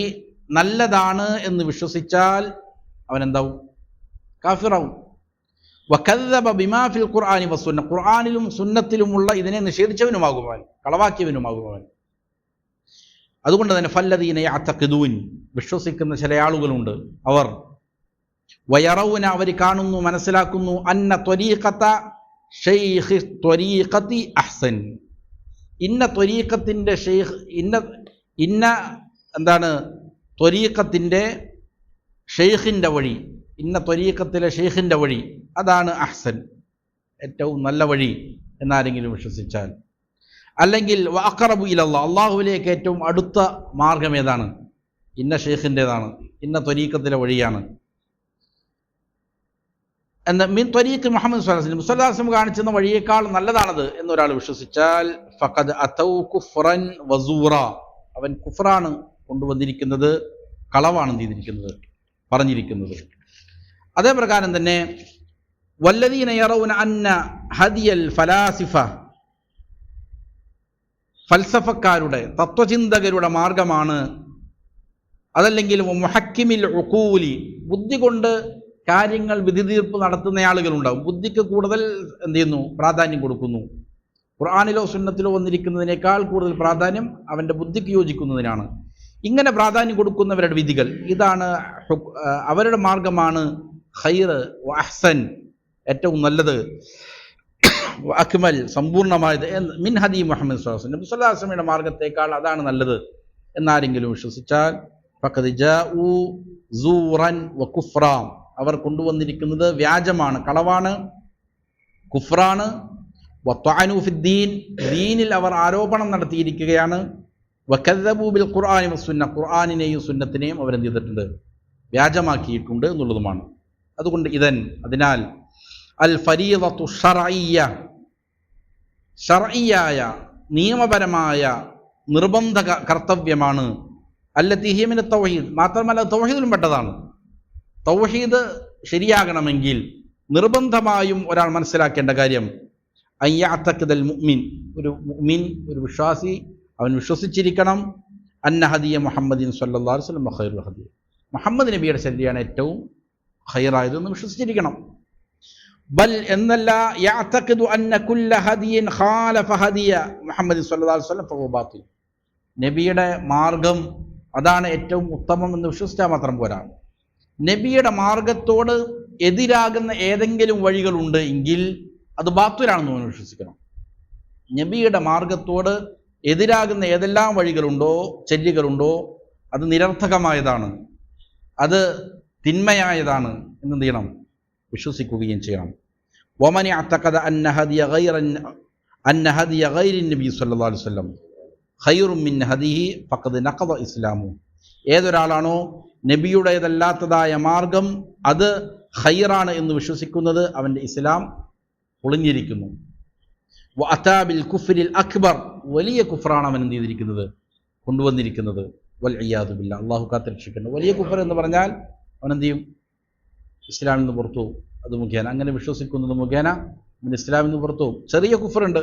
നല്ലതാണ് എന്ന് വിശ്വസിച്ചാൽ അവനെന്താവും? കാഫിറാവും. വകദ്ദബ ബിമാ ഫിൽ ഖുർആനി വസുന്ന, ഖുർആനിലും സുന്നത്തിലുമുള്ള ഇതിനെ നിഷേധിച്ചവനുമാകുമവൻ, കളവാക്കിയവനുമാകുമവൻ. അതുകൊണ്ട് തന്നെ ഫല്ലദീന യഅ്തഖിദൂൻ, വിശ്വസിക്കുന്ന ചില ആളുകളുണ്ട്, അവർ വയറൗന, അവർ കാണുന്നു, മനസ്സിലാക്കുന്നു, അന്ന ത്വരീഖത ഷൈഖി ത്വരീഖതി അഹ്സൻ, ഇന്ന ത്വരീഖത്തിൻ്റെ ഷെയ്ഖ്, ഇന്ന എന്താണ് ത്വരീഖത്തിൻ്റെ ഷെയ്ഖിൻ്റെ വഴി, ഇന്ന ത്വരീഖത്തിലെ ഷെയ്ഖിൻ്റെ വഴി അതാണ് അഹ്സൻ, ഏറ്റവും നല്ല വഴി എന്നാരെങ്കിലും വിശ്വസിച്ചാൽ. അല്ലെങ്കിൽ വഅഖറബു ഇലല്ലാഹ്, അള്ളാഹുവിലേക്ക് ഏറ്റവും അടുത്ത മാർഗം ഏതാണ്? ഇന്ന ഷെയ്ഖിൻ്റെതാണ്, ഇന്ന ത്വരീഖത്തിലെ വഴിയാണ് എന്ന് മിൻ ത്വരീഖ് മുഹമ്മദ് സ്വല്ലല്ലാഹു അലൈഹി വസല്ലം കാണിച്ചെന്ന വഴിയേക്കാൾ നല്ലതാണത് എന്നൊരാൾ വിശ്വസിച്ചാൽ ഫഖദ് അതൗ കുഫ്റൻ വസൂറ, അവൻ കുഫ്റാണ് കൊണ്ടുവന്നിരിക്കുന്നത്, കളവാണ് ചെയ്തിരിക്കുന്നത്, പറഞ്ഞിരിക്കുന്നത്. അതേ പ്രകാരം തന്നെ വല്ലദീന യറൗന അന്ന ഹദിയൽ ഫലാസിഫ, ഫൽസഫക്കാരുടെ, തത്വചിന്തകരുടെ മാർഗമാണ്, അതല്ലെങ്കിൽ മുഹക്കിമിൽ ഉഖൂലി, ബുദ്ധി കൊണ്ട് കാര്യങ്ങൾ വിധി തീർപ്പ് നടത്തുന്ന ആളുകളുണ്ടാവും. ബുദ്ധിക്ക് കൂടുതൽ എന്ത് ചെയ്യുന്നു? പ്രാധാന്യം കൊടുക്കുന്നു. ഖുർആനിലോ സുന്നത്തിലോ വന്നിരിക്കുന്നതിനേക്കാൾ കൂടുതൽ പ്രാധാന്യം അവൻ്റെ ബുദ്ധിക്ക് യോജിക്കുന്നതിനാണ്. ഇങ്ങനെ പ്രാധാന്യം കൊടുക്കുന്നവരുടെ വിധികൾ ഇതാണ്, അവരുടെ മാർഗമാണ് ഖൈർ വ അഹ്സൻ, ഏറ്റവും നല്ലത്, വ അക്മൽ, സമ്പൂർണ്ണമായത്, മിൻ ഹദി മുഹമ്മദ് സ്വല്ലല്ലാഹു അലൈഹി വസല്ലം, നബി സ്വല്ലല്ലാഹു അലൈഹി വസല്ലമയുടെ മാർഗത്തേക്കാൾ അതാണ് നല്ലത് എന്നാരെങ്കിലും വിശ്വസിച്ചാൽ ഫഖദ് ജാഉ സൂറൻ വ കുഫ്റ, അവർ കൊണ്ടുവന്നിരിക്കുന്നത് വ്യാജമാണ്, കളവാണ്, കുഫ്റാണ്. വത്വഅനു ഫിദ്ദീൻ, ദീനിൽ അവർ ആരോപണം നടത്തിയിരിക്കുകയാണ്. വകദ്ദബു ബിൽ ഖുർആനി വസുന്ന, ഖുർആനിനെയും സുന്നത്തിനെയും അവരെന്ത് ചെയ്തിട്ടുണ്ട്? വ്യാജമാക്കിയിട്ടുണ്ട് എന്നുള്ളതുമാണ്. അതുകൊണ്ട് അതിനാൽ അൽ ഫരീദത്തു ഷർഇയ്യ, ഷർഇയ്യായ നിയമപരമായ നിർബന്ധ കർത്തവ്യമാണ്. അല്ലത്തി ഹിയ മിന തൗഹീദ്, മാത്രമല്ല തൗഹീദിലും പെട്ടതാണ്. തൗഹീദ് ശരിയാകണമെങ്കിൽ നിർബന്ധമായും ഒരാൾ മനസ്സിലാക്കേണ്ട കാര്യം അയ്യഅതഖിദൽ മുഅ്മിൻ, ഒരു മുഅ്മിൻ, ഒരു വിശ്വാസി, അവൻ വിശ്വസിച്ചിരിക്കണം അന്ന ഹദിയ മുഹമ്മദിൻ സ്വല്ലല്ലാഹു അലൈഹി വസല്ലം ഖൈറുൽ ഹദി, മുഹമ്മദ് നബിയുടെ ശരിയാണ് ഏറ്റവും ഖൈറായതെന്ന് വിശ്വസിച്ചിരിക്കണം. ബൽ എന്നല്ല യഅതഖിദു അന്ന കുല്ല ഹദിയിൻ ഖാലഫ ഹദിയ മുഹമ്മദ് സ്വല്ലല്ലാഹു അലൈഹി വസല്ലം ഫഹുവ ബാത്തിൽ, നബിയുടെ മാർഗം അതാണ് ഏറ്റവും ഉത്തമം എന്ന് വിശ്വസിച്ചാൽ മാത്രം പോരാ. നബിയുടെ മാർഗത്തോട് എതിരാകുന്ന ഏതെങ്കിലും വഴികളുണ്ട് എങ്കിൽ അത് ബാത്തുലാണെന്ന് നമ്മൾ വിശ്വസിക്കണം. നബിയുടെ മാർഗത്തോട് എതിരാകുന്ന ഏതെല്ലാം വഴികളുണ്ടോ, ചര്യകളുണ്ടോ, അത് നിരർത്ഥകമായതാണ്, അത് തിന്മയായതാണ് എന്ന് ചെയ്യണം, വിശ്വസിക്കുകയും ചെയ്യണം. വമൻ അഅതഖദ അന്ന ഹദിയ ഗൈരി നബി സ്വല്ലല്ലാഹു അലൈഹി വസല്ലം ഖൈറും മിൻ ഹദിഹി ഫഖദ് നഖദ ഇസ്ലാമു, ഏതൊരാളാണോ നബിയുടേതല്ലാത്തതായ മാർഗം അത് ഖൈറാണ് എന്ന് വിശ്വസിക്കുന്നത് അവൻ്റെ ഇസ്ലാം പൊളിഞ്ഞിരിക്കുന്നു. വഅതാ ബിൽ കുഫ്രിൽ അക്ബർ, വലിയ കുഫ്റാണ് അവൻ എന്ത് ചെയ്തിരിക്കുന്നത്, കൊണ്ടുവന്നിരിക്കുന്നത്. വൽ ഇയാദു ബില്ലാ, അള്ളാഹു കാത്തുരക്ഷിക്കുന്നു. വലിയ കുഫർ എന്ന് പറഞ്ഞാൽ അവൻ എന്ത് ചെയ്യും, ഇസ്ലാമിൽ നിന്ന് പുറത്തു പോകും. അത് മുഖേന, അങ്ങനെ വിശ്വസിക്കുന്നത് മുഖേന അവൻ ഇസ്ലാമിൽ നിന്ന് പുറത്തു പോകും. ചെറിയ കുഫറുണ്ട്,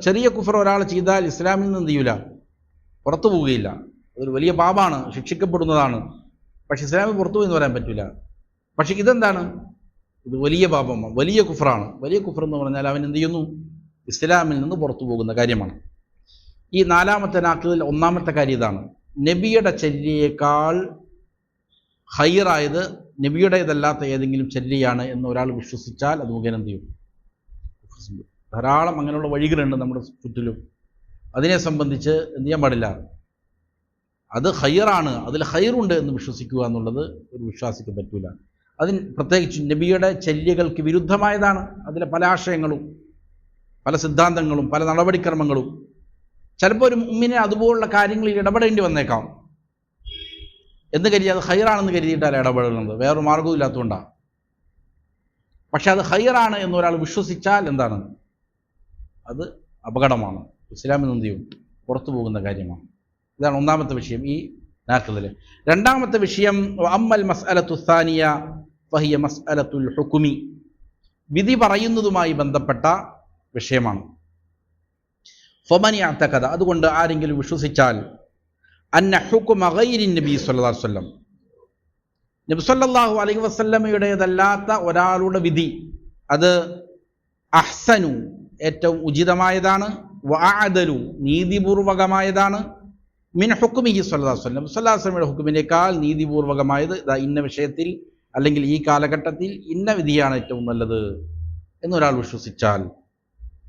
ചെറിയ കുഫർ ഒരാൾ ചെയ്താൽ ഇസ്ലാമിൽ നിന്ന് എന്ത് ചെയ്യൂല, പുറത്തു പോവുകയില്ല. അതൊരു വലിയ പാപമാണ്, ശിക്ഷിക്കപ്പെടുന്നതാണ്. പക്ഷെ ഇസ്ലാമിൽ പുറത്തു പോയി എന്ന് പറയാൻ പറ്റില്ല. പക്ഷെ ഇതെന്താണ്, ഇത് വലിയ പാപമാണ്, വലിയ കുഫറാണ്. വലിയ കുഫർ എന്ന് പറഞ്ഞാൽ അവൻ എന്ത് ചെയ്യുന്നു, ഇസ്ലാമിൽ നിന്ന് പുറത്തു പോകുന്ന കാര്യമാണ്. ഈ നാലാമത്തെ നാക്കിൽ ഒന്നാമത്തെ കാര്യം ഇതാണ്, നബിയുടെ ചര്യയേക്കാൾ ഹൈറായത് നബിയുടേതല്ലാത്ത ഏതെങ്കിലും ചര്യയാണ് എന്ന് ഒരാൾ വിശ്വസിച്ചാൽ അത് മുഖേന എന്ത് ചെയ്യും. ധാരാളം അങ്ങനെയുള്ള വഴികളുണ്ട് നമ്മുടെ ചുറ്റിലും. അതിനെ സംബന്ധിച്ച് എന്ത് ചെയ്യാൻ പാടില്ല, അത് ഹൈറാണ്, അതിൽ ഹൈറുണ്ട് എന്ന് വിശ്വസിക്കുക എന്നുള്ളത് ഒരു വിശ്വാസിക്ക് പറ്റൂല. അതിന് പ്രത്യേകിച്ച് നബിയുടെ ചര്യകൾക്ക് വിരുദ്ധമായതാണ് അതിലെ പല ആശയങ്ങളും, പല സിദ്ധാന്തങ്ങളും, പല നടപടിക്രമങ്ങളും. ചിലപ്പോൾ ഒരു മുഅ്മിനെ അതുപോലുള്ള കാര്യങ്ങളിൽ ഇടപെടേണ്ടി വന്നേക്കാം എന്ന് കരുതി അത് ഹൈറാണെന്ന് കരുതിയിട്ടാണ് ഇടപെടുന്നത്, വേറൊരു മാർഗ്ഗവും ഇല്ലാത്തതുകൊണ്ടാണ്. പക്ഷെ അത് ഹൈറാണ് എന്നൊരാൾ വിശ്വസിച്ചാൽ എന്താണ്, അത് അപകടമാണ്, ഇസ്ലാമിൽ നിന്ന് എന്ത് ചെയ്യും, പുറത്തു പോകുന്ന കാര്യമാണ്. ഇതാണ് ഒന്നാമത്തെ വിഷയം ഈ നാക്കിൽ. രണ്ടാമത്തെ വിഷയം അമ്മൽ മസ്അലത്തു സാനിയ ഫഹിയ മസ്അലത്തുൽ ഹുക്മി, വിധി പറയുന്നതുമായി ബന്ധപ്പെട്ട വിഷയമാണ്. ഫമൻ അഅതഖദ, അതുകൊണ്ട് ആരെങ്കിലും വിശ്വസിച്ചാൽ അന്ന ഹുക്മ ഗൈരി നബി സ്വല്ലല്ലാഹു അലൈഹി വസല്ലം, നബി സ്വല്ലല്ലാഹു അലൈഹി വസല്ലമയുടേതല്ലാത്ത ഒരാളുടെ വിധി അത് അഹ്സനു ഏറ്റവും ഉചിതമായതാണ്, വഅഅദലു നീതിപൂർവകമായതാണ്, മിൻ ഹുക്മിഹി സ്വല്ലല്ലാഹു അലൈഹി വസല്ലം, സ്വല്ലല്ലാഹു അലൈഹി വസല്ലമയുടെ ഹുക്മിനേക്കാൾ നീതിപൂർവകമായത് ഇന്ന വിഷയത്തിൽ അല്ലെങ്കിൽ ഈ കാലഘട്ടത്തിൽ ഇന്ന വിധിയാണ് ഏറ്റവും നല്ലത് എന്നൊരാൾ വിശ്വസിച്ചാൽ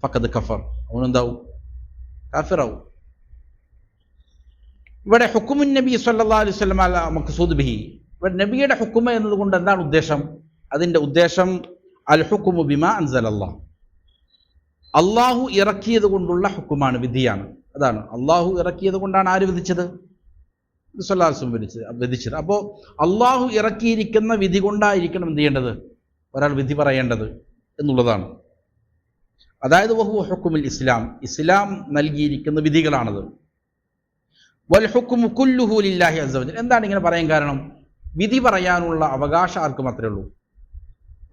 ഫഖദ് കഫർ, അവനെന്താവും, കാഫിറാവും. ഇവിടെ ഹുക്മുൻ നബി സ്വല്ലല്ലാഹു അലൈഹി വസല്ലം അല മഖ്സൂദ് ബിഹി, ഇവിടെ നബിയുടെ ഹുക്മ എന്നതുകൊണ്ട് എന്താണ് ഉദ്ദേശം, അതിൻ്റെ ഉദ്ദേശം അൽ ഹുക്മു ബിമാ അൻസലല്ലാഹ്, അള്ളാഹു ഇറക്കിയത് കൊണ്ടുള്ള ഹുക്കുമാണ്, വിധിയാണ്. അതാണ് അള്ളാഹു ഇറക്കിയത് കൊണ്ടാണ് ആര് വിധിച്ചത്, സ്വല്ലല്ലാഹു അലൈഹി വസല്ലം വിധിച്ചത്. അപ്പോൾ അള്ളാഹു ഇറക്കിയിരിക്കുന്ന വിധി കൊണ്ടായിരിക്കണം എന്ത് ചെയ്യേണ്ടത്, ഒരാൾ വിധി പറയേണ്ടത് എന്നുള്ളതാണ്. അതായത് വഹുവ ഹുക്മുൽ ഇസ്ലാം, ഇസ്ലാം നൽകിയിരിക്കുന്ന വിധികളാണത്. വൽ ഹുക്മു കുല്ലുഹു ലില്ലാഹി അസ്സ വജൽ, എന്താണ് ഇങ്ങനെ പറയാൻ കാരണം, വിധി പറയാനുള്ള അവകാശം ആർക്ക് മാത്രമേ ഉള്ളൂ,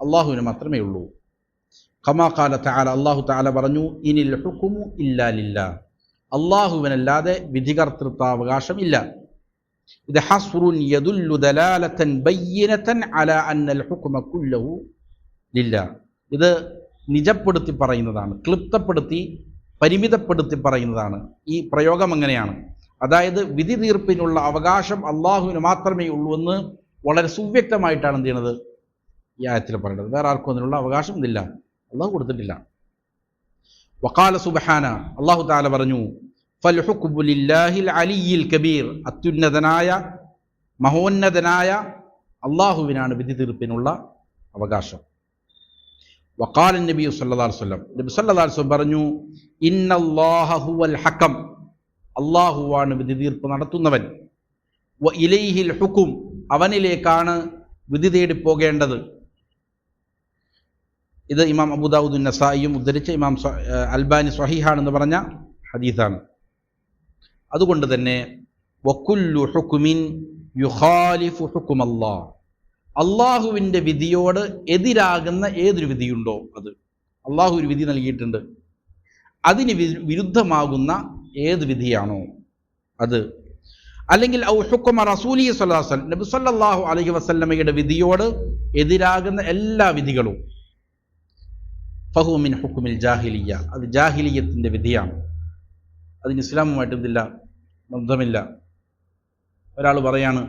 അള്ളാഹുവിന് മാത്രമേ ഉള്ളൂ. കമാ ഖാല തആല, അള്ളാഹു തആല പറഞ്ഞു, ഇനിൽ ഹുക്മു ഇല്ലാ ലില്ലാഹ്, അള്ളാഹുവിനല്ലാതെ വിധികർത്തൃത്വാവകാശം ഇല്ല. ഇത് ഹസ്റുൻ യദുല്ലു ദലാലതൻ ബയ്യിനതൻ അലാ അന്നൽ ഹുക്മ കുല്ലഹു ലില്ലാഹ്, ഇത് നിജപ്പെടുത്തി പറയുന്നതാണ്, ക്ലിപ്തപ്പെടുത്തി പരിമിതപ്പെടുത്തി പറയുന്നതാണ്. ഈ പ്രയോഗം അങ്ങനെയാണ്. അതായത് വിധി തീർപ്പിനുള്ള അവകാശം അള്ളാഹുവിന് മാത്രമേ ഉള്ളൂ എന്ന് വളരെ സുവ്യക്തമായിട്ടാണ് എന്ത് ചെയ്യണത്, ഈ ആയത്തിൽ പറയുന്നത്. വേറെ ആർക്കും അതിനുള്ള അവകാശം ഇതില്ല, അള്ളാഹു കൊടുത്തിട്ടില്ല. വഖാല സുബ്ഹാന, അള്ളാഹു തആല പറഞ്ഞു, ഫൽ ഹുക്മു ലില്ലാഹിൽ അലിയിൽ കബീർ, അത്യുന്നതനായ മഹോന്നതനായ അള്ളാഹുവിനാണ് വിധി തീർപ്പിനുള്ള അവകാശം. വഖാല നബി സല്ലല്ലാഹു അലൈഹി വസല്ലം, നബി സല്ലല്ലാഹു അലൈഹി വസല്ലം പറഞ്ഞു, ഇന്നല്ലാഹ ഹുവൽ ഹകം, അള്ളാഹുവാണ് വിധി തീർപ്പ് നടത്തുന്നവൻ. വ ഇലൈഹിൽ ഹുക്കും, അവനിലേക്കാണ് വിധി തേടി പോകേണ്ടത്. ഇത് ഇമാം അബൂദാവൂദ് നസായിയും ഉദ്ധരിച്ച ഇമാം അൽബാനി സ്വഹീഹാണെന്ന് പറഞ്ഞ ഹദീസാണ്. അതുകൊണ്ട് തന്നെ വകുല്ലു ഹുക്മിൻ യുഖാലിഫു ഹുക്മല്ലാഹ്, അള്ളാഹുവിൻ്റെ വിധിയോട് എതിരാകുന്ന ഏതൊരു വിധിയുണ്ടോ, അത് അള്ളാഹു ഒരു വിധി നൽകിയിട്ടുണ്ട്, അതിന് വിരുദ്ധമാകുന്ന ഏത് വിധിയാണോ അത്, അല്ലെങ്കിൽ ഔ ഹുക്മ റസൂലി സ്വല്ലല്ലാഹു അലൈഹി വസല്ലം, നബി സല്ലല്ലാഹു അലൈഹി വസല്ലമയുടെ വിധിയോട് എതിരാകുന്ന എല്ലാ വിധികളും ഫഹു മിൻ ഹുക്മിൽ ജാഹിലിയ്യ, അത് ജാഹിലിയ്യത്തിൻ്റെ വിധിയാണ്. അതിന് ഇസ്ലാമുമായിട്ട് ഇതില്ല, ബന്ധമില്ല. ഒരാൾ പറയാണ്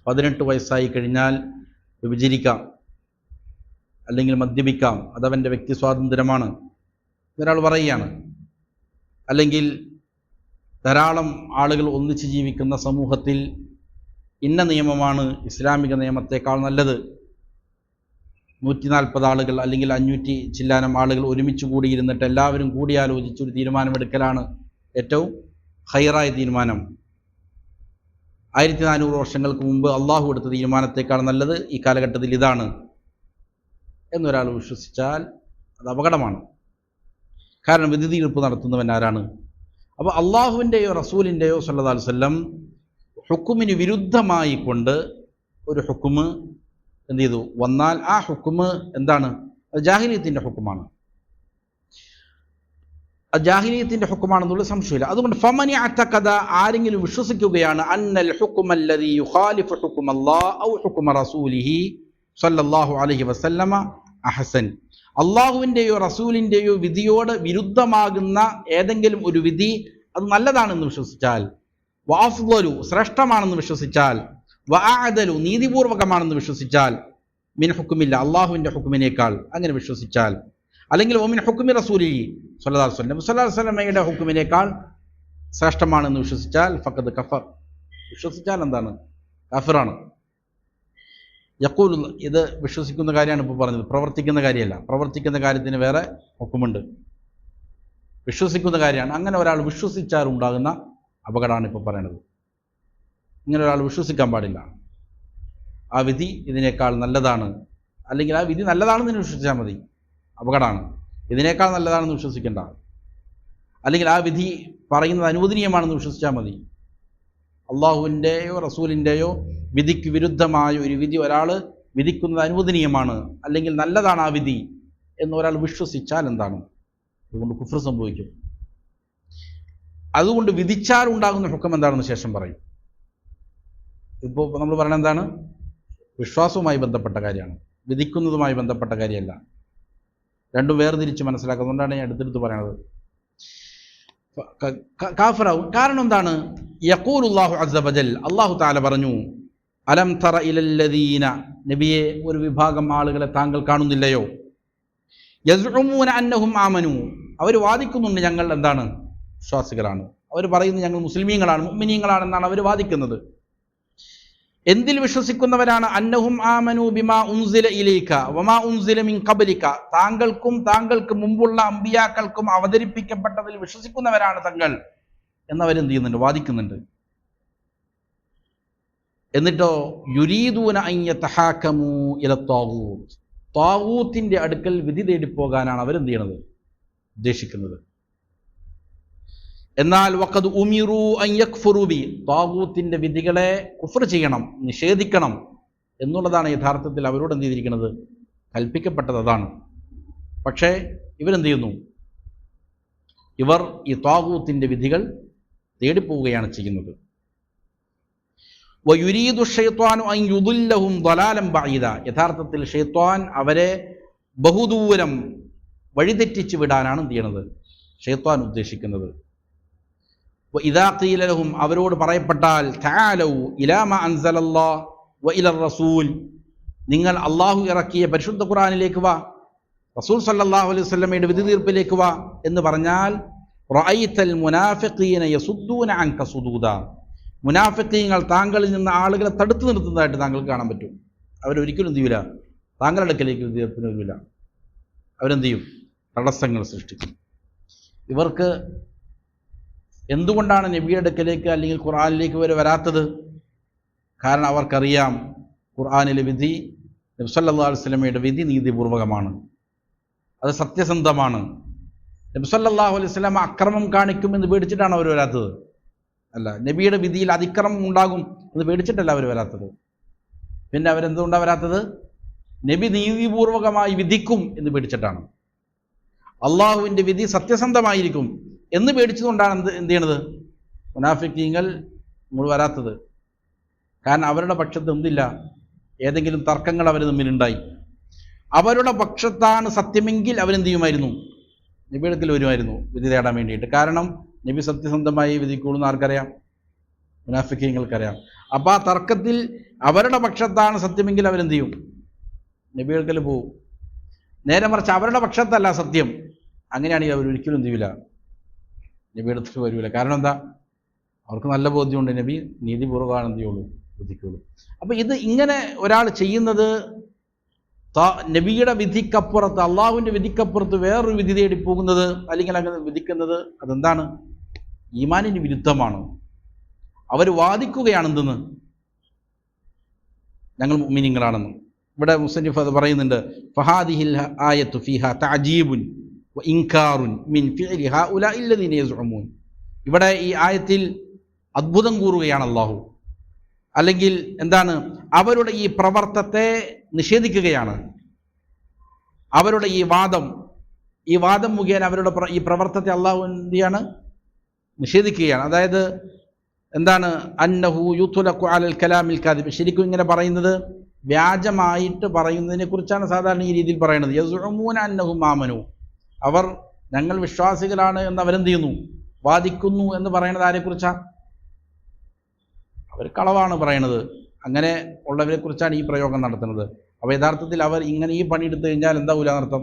18 വയസ്സായി കഴിഞ്ഞാൽ വിഭജിക്കാം അല്ലെങ്കിൽ മദ്യപിക്കാം, അതവൻ്റെ വ്യക്തി സ്വാതന്ത്ര്യമാണ് എന്നൊരാൾ പറയുകയാണ്. അല്ലെങ്കിൽ ധാരാളം ആളുകൾ ഒന്നിച്ച് ജീവിക്കുന്ന സമൂഹത്തിൽ ഇന്ന നിയമമാണ് ഇസ്ലാമിക നിയമത്തെക്കാൾ നല്ലത്, 140 ആളുകൾ അല്ലെങ്കിൽ 500 ചില്ലാനം ആളുകൾ ഒരുമിച്ച് കൂടിയിരുന്നിട്ട് എല്ലാവരും കൂടിയാലോചിച്ചൊരു തീരുമാനമെടുക്കലാണ് ഏറ്റവും ഖൈറായ തീരുമാനം, 1400 വർഷങ്ങൾക്ക് മുമ്പ് അള്ളാഹു എടുത്ത തീരുമാനത്തെക്കാൾ നല്ലത് ഈ കാലഘട്ടത്തിൽ ഇതാണ് എന്നൊരാൾ വിശ്വസിച്ചാൽ അത് അപകടമാണ്. കാരണം വിധി തീർപ്പ് നടത്തുന്നവൻ ആരാണ്? അപ്പോൾ അള്ളാഹുവിൻ്റെയോ റസൂലിൻ്റെയോ സല്ലല്ലാഹു അലൈഹി വസല്ലം ഹുക്കുമിന് വിരുദ്ധമായി കൊണ്ട് ഒരു ഹുക്കുമ് എന്ത് ചെയ്തു വന്നാൽ ആ ഹുക്കുമ് എന്താണ്? അത് ജാഹിലിയത്തിൻ്റെ ഹുക്കുമാണ്, അത് ജാഹിലിയത്തിൻ്റെ ഹുക്കുമാണെന്നുള്ള സംശയമില്ല. അതുകൊണ്ട് ഫമനി അത്തഖദ, ആരെങ്കിലും വിശ്വസിക്കുകയാണ് അന്നൽ ഹുക്കുമല്ലദീ യുഖാലിഫു ഹുക്കുമല്ലാഹ് ഔ ഹുക്കുമ റസൂലിഹി സല്ലല്ലാഹു അലൈഹി വസല്ലമ അഹ്സൻ, അള്ളാഹുവിൻ്റെയോ റസൂലിൻ്റെയോ വിധിയോട് വിരുദ്ധമാകുന്ന ഏതെങ്കിലും ഒരു വിധി അത് നല്ലതാണെന്ന് വിശ്വസിച്ചാൽ, വഅഫ്ളലു ശ്രേഷ്ഠമാണെന്ന് വിശ്വസിച്ചാൽ, വഅഅദലു നീതിപൂർവകമാണെന്ന് വിശ്വസിച്ചാൽ, മിൻ ഹുക്കുമില്ല അള്ളാഹുവിൻ്റെ ഹുക്കുമിനേക്കാൾ അങ്ങനെ വിശ്വസിച്ചാൽ, അല്ലെങ്കിൽ ഒമിൻ ഹുക്കുമി റസൂലിഹി സ്വല്ലല്ലാഹു അലൈഹി വസല്ലമയുടെ ഹുക്കുമിനേക്കാൾ ശ്രേഷ്ഠമാണെന്ന് വിശ്വസിച്ചാൽ ഫഖദ് കഫർ, വിശ്വസിച്ചാൽ എന്താണ്? കാഫിറാണ്. യഖൂലു, ഇത് വിശ്വസിക്കുന്ന കാര്യമാണ് ഇപ്പോൾ പറഞ്ഞത്, പ്രവർത്തിക്കുന്ന കാര്യമല്ല. പ്രവർത്തിക്കുന്ന കാര്യത്തിന് വേറെ ഹുക്കുമുണ്ട്, വിശ്വസിക്കുന്ന കാര്യമാണ്. അങ്ങനെ ഒരാൾ വിശ്വസിച്ചാൽ ഉണ്ടാകുന്ന അപകടമാണ് ഇപ്പോൾ പറയുന്നത്. ഇങ്ങനെ ഒരാൾ വിശ്വസിക്കാൻ പാടില്ല. ആ വിധി ഇതിനേക്കാൾ നല്ലതാണ്, അല്ലെങ്കിൽ ആ വിധി നല്ലതാണെന്ന് വിശ്വസിച്ചാൽ മതി, അപകടമാണ്. ഇതിനേക്കാൾ നല്ലതാണെന്ന് വിശ്വസിക്കേണ്ട, അല്ലെങ്കിൽ ആ വിധി പറയുന്നത് അനുവദനീയമാണെന്ന് വിശ്വസിച്ചാൽ മതി. അള്ളാഹുവിൻ്റെയോ റസൂലിൻ്റെയോ വിധിക്ക് വിരുദ്ധമായ ഒരു വിധി ഒരാൾ വിധിക്കുന്നത് അനുവദനീയമാണ് അല്ലെങ്കിൽ നല്ലതാണ് ആ വിധി എന്ന് ഒരാൾ വിശ്വസിച്ചാൽ എന്താണ്? അതുകൊണ്ട് കുഫ്ർ സംഭവിക്കും. അതുകൊണ്ട് വിധിച്ചാൽ ഉണ്ടാകുന്ന ഹുക്കം എന്താണെന്ന് ശേഷം പറയും. ഇപ്പോൾ നമ്മൾ പറയുന്നത് എന്താണ്? വിശ്വാസവുമായി ബന്ധപ്പെട്ട കാര്യമാണ്, വിധിക്കുന്നതുമായി ബന്ധപ്പെട്ട കാര്യമല്ല. രണ്ടും വേർതിരിച്ച് മനസ്സിലാക്കുന്നതുകൊണ്ടാണ് ഞാൻ എടുത്തെടുത്ത് പറയണത്. കാഫിറാവും. കാരണം എന്താണ്? യഖൂലുല്ലാഹു അസ്സ വജൽ, അല്ലാഹു തആല പറഞ്ഞു, അലം തറ ഇലല്ലദീന, നബിയെ ഒരു വിഭാഗം ആളുകളെ താങ്കൾ കാണുന്നില്ലയോ, യസ്ഉമൂന അന്നഹും ആമനു, അവർ വാദിക്കുന്നുണ്ട് ഞങ്ങൾ എന്താണ്? വിശ്വാസികളാണ്. അവർ പറയുന്നത് ഞങ്ങൾ മുസ്ലിമീങ്ങളാണ്, മുഅ്മിനീങ്ങളാണെന്നാണ് അവർ വാദിക്കുന്നത്. എന്തിൽ വിശ്വസിക്കുന്നവരാണ്? അന്നഹും ആമനു ബിമാ ഉൻസില ഇലൈക വമാ ഉൻസില മിൻ ഖബ്ലിക, താങ്കൾക്കും താങ്കൾക്ക് മുമ്പുള്ള അമ്പിയാക്കൾക്കും അവതരിപ്പിക്കപ്പെട്ടതിൽ വിശ്വസിക്കുന്നവരാണ് തങ്ങൾ എന്നവരെന്ത് ചെയ്യുന്നുണ്ട്? വാദിക്കുന്നുണ്ട്. എന്നിട്ടോ യുരീദൂന അൻ യതഹാകമു ഇല ത്വാഗൂത്ത്, ത്വാഗൂത്തിന്റെ അടുക്കൽ വിധി തേടിപ്പോകാനാണ് അവരെന്ത് ചെയ്യണത്? ഉദ്ദേശിക്കുന്നത്. എന്നാൽ വഖദ് ഉമിറു അൻ യക്ഫുറു ബി, ത്വാഗൂത്തിന്റെ വിധികളെ കുഫ്ർ ചെയ്യണം, നിഷേധിക്കണം എന്നുള്ളതാണ് യഥാർത്ഥത്തിൽ അവരോട് എന്ത് ചെയ്തിരിക്കുന്നത്? കൽപ്പിക്കപ്പെട്ടത് അതാണ്. പക്ഷേ ഇവരെന്ത് ചെയ്യുന്നു? ഇവർ ഈ ത്വാഗൂത്തിന്റെ വിധികൾ തേടിപ്പോവുകയാണ് ചെയ്യുന്നത്. വയുരീദു ശൈത്വാനു അൻ യുദില്ലഹും ളലാലൻ ബഈദ, യഥാർത്ഥത്തിൽ ശൈത്വാൻ അവരെ ബഹുദൂരം വഴിതെറ്റിച്ച് വിടാനാണ് എന്ത് ചെയ്യണത്? ശൈത്വാൻ ഉദ്ദേശിക്കുന്നത്. വഇദാ ഖീല ലഹും, അവരോട് പറയപ്പെട്ടാൽ, തആലൗ ഇലാ മാ അൻസലല്ലാഹ് വ ഇലർ റസൂൽ, നിങ്ങൾ അള്ളാഹു ഇറക്കിയ പരിശുദ്ധ ഖുർആനിലേക്ക് വാ, റസൂൽ സല്ലല്ലാഹു അലൈഹി വസല്ലമയുടെ വിധി തീർപ്പിലേക്ക് വാ എന്ന് പറഞ്ഞാൽ, റഅയ്തൽ മുനാഫിഖീന യസുദ്ദൂന അൻക സുദൂദ, മുനാഫിഖീങ്ങൾ താങ്കളിൽ നിന്ന് ആളുകളെ തടുത്തു നിർത്തുന്നതായിട്ട് താങ്കൾക്ക് കാണാൻ പറ്റും. അവരൊരിക്കലും എന്ത് ചെയ്യൂല? താങ്കളുടെ അടുക്കലേക്ക് വിധി തീർപ്പിന് വരില്ല. അവരെന്ത് ചെയ്യും? തടസ്സങ്ങൾ സൃഷ്ടിക്കും. ഇവർക്ക് എന്തുകൊണ്ടാണ് നബിയുടെ അടുക്കലേക്ക് അല്ലെങ്കിൽ ഖുർആനിലേക്ക് ഇവർ വരാത്തത്? കാരണം അവർക്കറിയാം ഖുർആനിലെ വിധി, നബി സല്ലല്ലാഹു അലൈഹി വസല്ലമയുടെ വിധി നീതിപൂർവകമാണ്. അത് സത്യസന്ധമാണ്. നബി സല്ലല്ലാഹു അലൈഹി വസല്ലം അക്രമം കാണിക്കുമെന്ന് പേടിച്ചിട്ടാണ് അവർ വരാത്തത്. അല്ല, നബിയുടെ വിധിയിൽ അതിക്രമം ഉണ്ടാകും എന്ന് പേടിച്ചിട്ടല്ല അവർ വരാത്തത്. പിന്നെ അവരെന്തുകൊണ്ടാണ് വരാത്തത്? നബി നീതിപൂർവകമായി വിധിക്കും എന്ന് പേടിച്ചിട്ടാണ്. അള്ളാഹുവിൻ്റെ വിധി സത്യസന്ധമായിരിക്കും എന്ന് പേടിച്ചതുകൊണ്ടാണ് എന്ത് ചെയ്യണത്? മുനാഫിക്കീങ്ങൾ നമ്മൾ വരാത്തത്. കാരണം അവരുടെ പക്ഷത്ത് എന്തില്ല, ഏതെങ്കിലും തർക്കങ്ങൾ അവർ തമ്മിലുണ്ടായി. അവരുടെ പക്ഷത്താണ് സത്യമെങ്കിൽ അവരെന്ത് ചെയ്യുമായിരുന്നു? നബിയിടത്തിൽ വരുമായിരുന്നു വിധി തേടാൻ വേണ്ടിയിട്ട്. കാരണം നബി സത്യസന്ധമായി വിധിക്കൂടുന്ന ആർക്കറിയാം? മുനാഫിക്കീങ്ങൾക്കറിയാം. അപ്പോൾ ആ തർക്കത്തിൽ അവരുടെ പക്ഷത്താണ് സത്യമെങ്കിൽ അവരെന്ത് ചെയ്യും? നബിയിടത്തിൽ പോവും. നേരെ മറിച്ച് അവരുടെ പക്ഷത്തല്ല സത്യം, അങ്ങനെയാണെങ്കിൽ അവർ ഒരിക്കലും എന്ത് ചെയ്യില്ല, നബിയിടത്തിൽ വരില്ല. കാരണം എന്താ? അവർക്ക് നല്ല ബോധ്യമുണ്ട് നബി നീതിപൂർവ്വമാണ് എന്ത് ചെയ്യുള്ളൂ, വിധിക്കുള്ളൂ. അപ്പം ഇത് ഇങ്ങനെ ഒരാൾ ചെയ്യുന്നത് നബിയുടെ വിധിക്കപ്പുറത്ത്, അള്ളാഹുവിൻ്റെ വിധിക്കപ്പുറത്ത് വേറൊരു വിധി തേടി പോകുന്നത്, അല്ലെങ്കിൽ അങ്ങനെ വിധിക്കുന്നത്, അതെന്താണ്? ഈമാനിന് വിരുദ്ധമാണ്. അവർ വാദിക്കുകയാണ് എന്തെന്ന്? ഞങ്ങൾ മുഅ്മിനീങ്ങളാണെന്ന്. ഇവിടെ മുസന്നിഫ് അത് പറയുന്നുണ്ട്. ഫഹാദിഹിൽ ആയത്തു ഫീഹാ തഅജീബുൻ വ ഇൻകാറുൻ മിൻ ഫിഅലി ഹൗലാഇ അല്ലദീന യസ്ഉമൂൻ. ഇവിടെ ഈ ആയത്തിൽ അത്ഭുതം കൂറുകയാണ് അള്ളാഹു, അല്ലെങ്കിൽ എന്താണ്, അവരുടെ ഈ പ്രവർത്തത്തെ നിഷേധിക്കുകയാണ്. അവരുടെ ഈ വാദം മുഖേന അവരുടെ ഈ പ്രവർത്തത്തെ അള്ളാഹു എന്ത് ചെയ്യാണ്? നിഷേധിക്കുകയാണ്. അതായത് എന്താണ്? അന്നഹു യുത്ലഖു അലൽ കലാമിൽ കാദിബ്. ശരിക്കും ഇങ്ങനെ പറയുന്നത് വ്യാജമായിട്ട് പറയുന്നതിനെ കുറിച്ചാണ് സാധാരണ ഈ രീതിയിൽ പറയുന്നത്. യസ്ഉമൂന അന്നഹും ആമനു, അവർ ഞങ്ങൾ വിശ്വാസികളാണ് എന്ന് അവരെന്ത് ചെയ്യുന്നു? വാദിക്കുന്നു എന്ന് പറയുന്നത് ആരെക്കുറിച്ചാണ്? അവർ കളവാണ് പറയണത്. അങ്ങനെ ഉള്ളവരെ കുറിച്ചാണ് ഈ പ്രയോഗം നടത്തുന്നത്. അപ്പോൾ യഥാർത്ഥത്തിൽ അവർ ഇങ്ങനെ ഈ പണിയെടുത്തു കഴിഞ്ഞാൽ എന്താവില്ല എന്നർത്ഥം?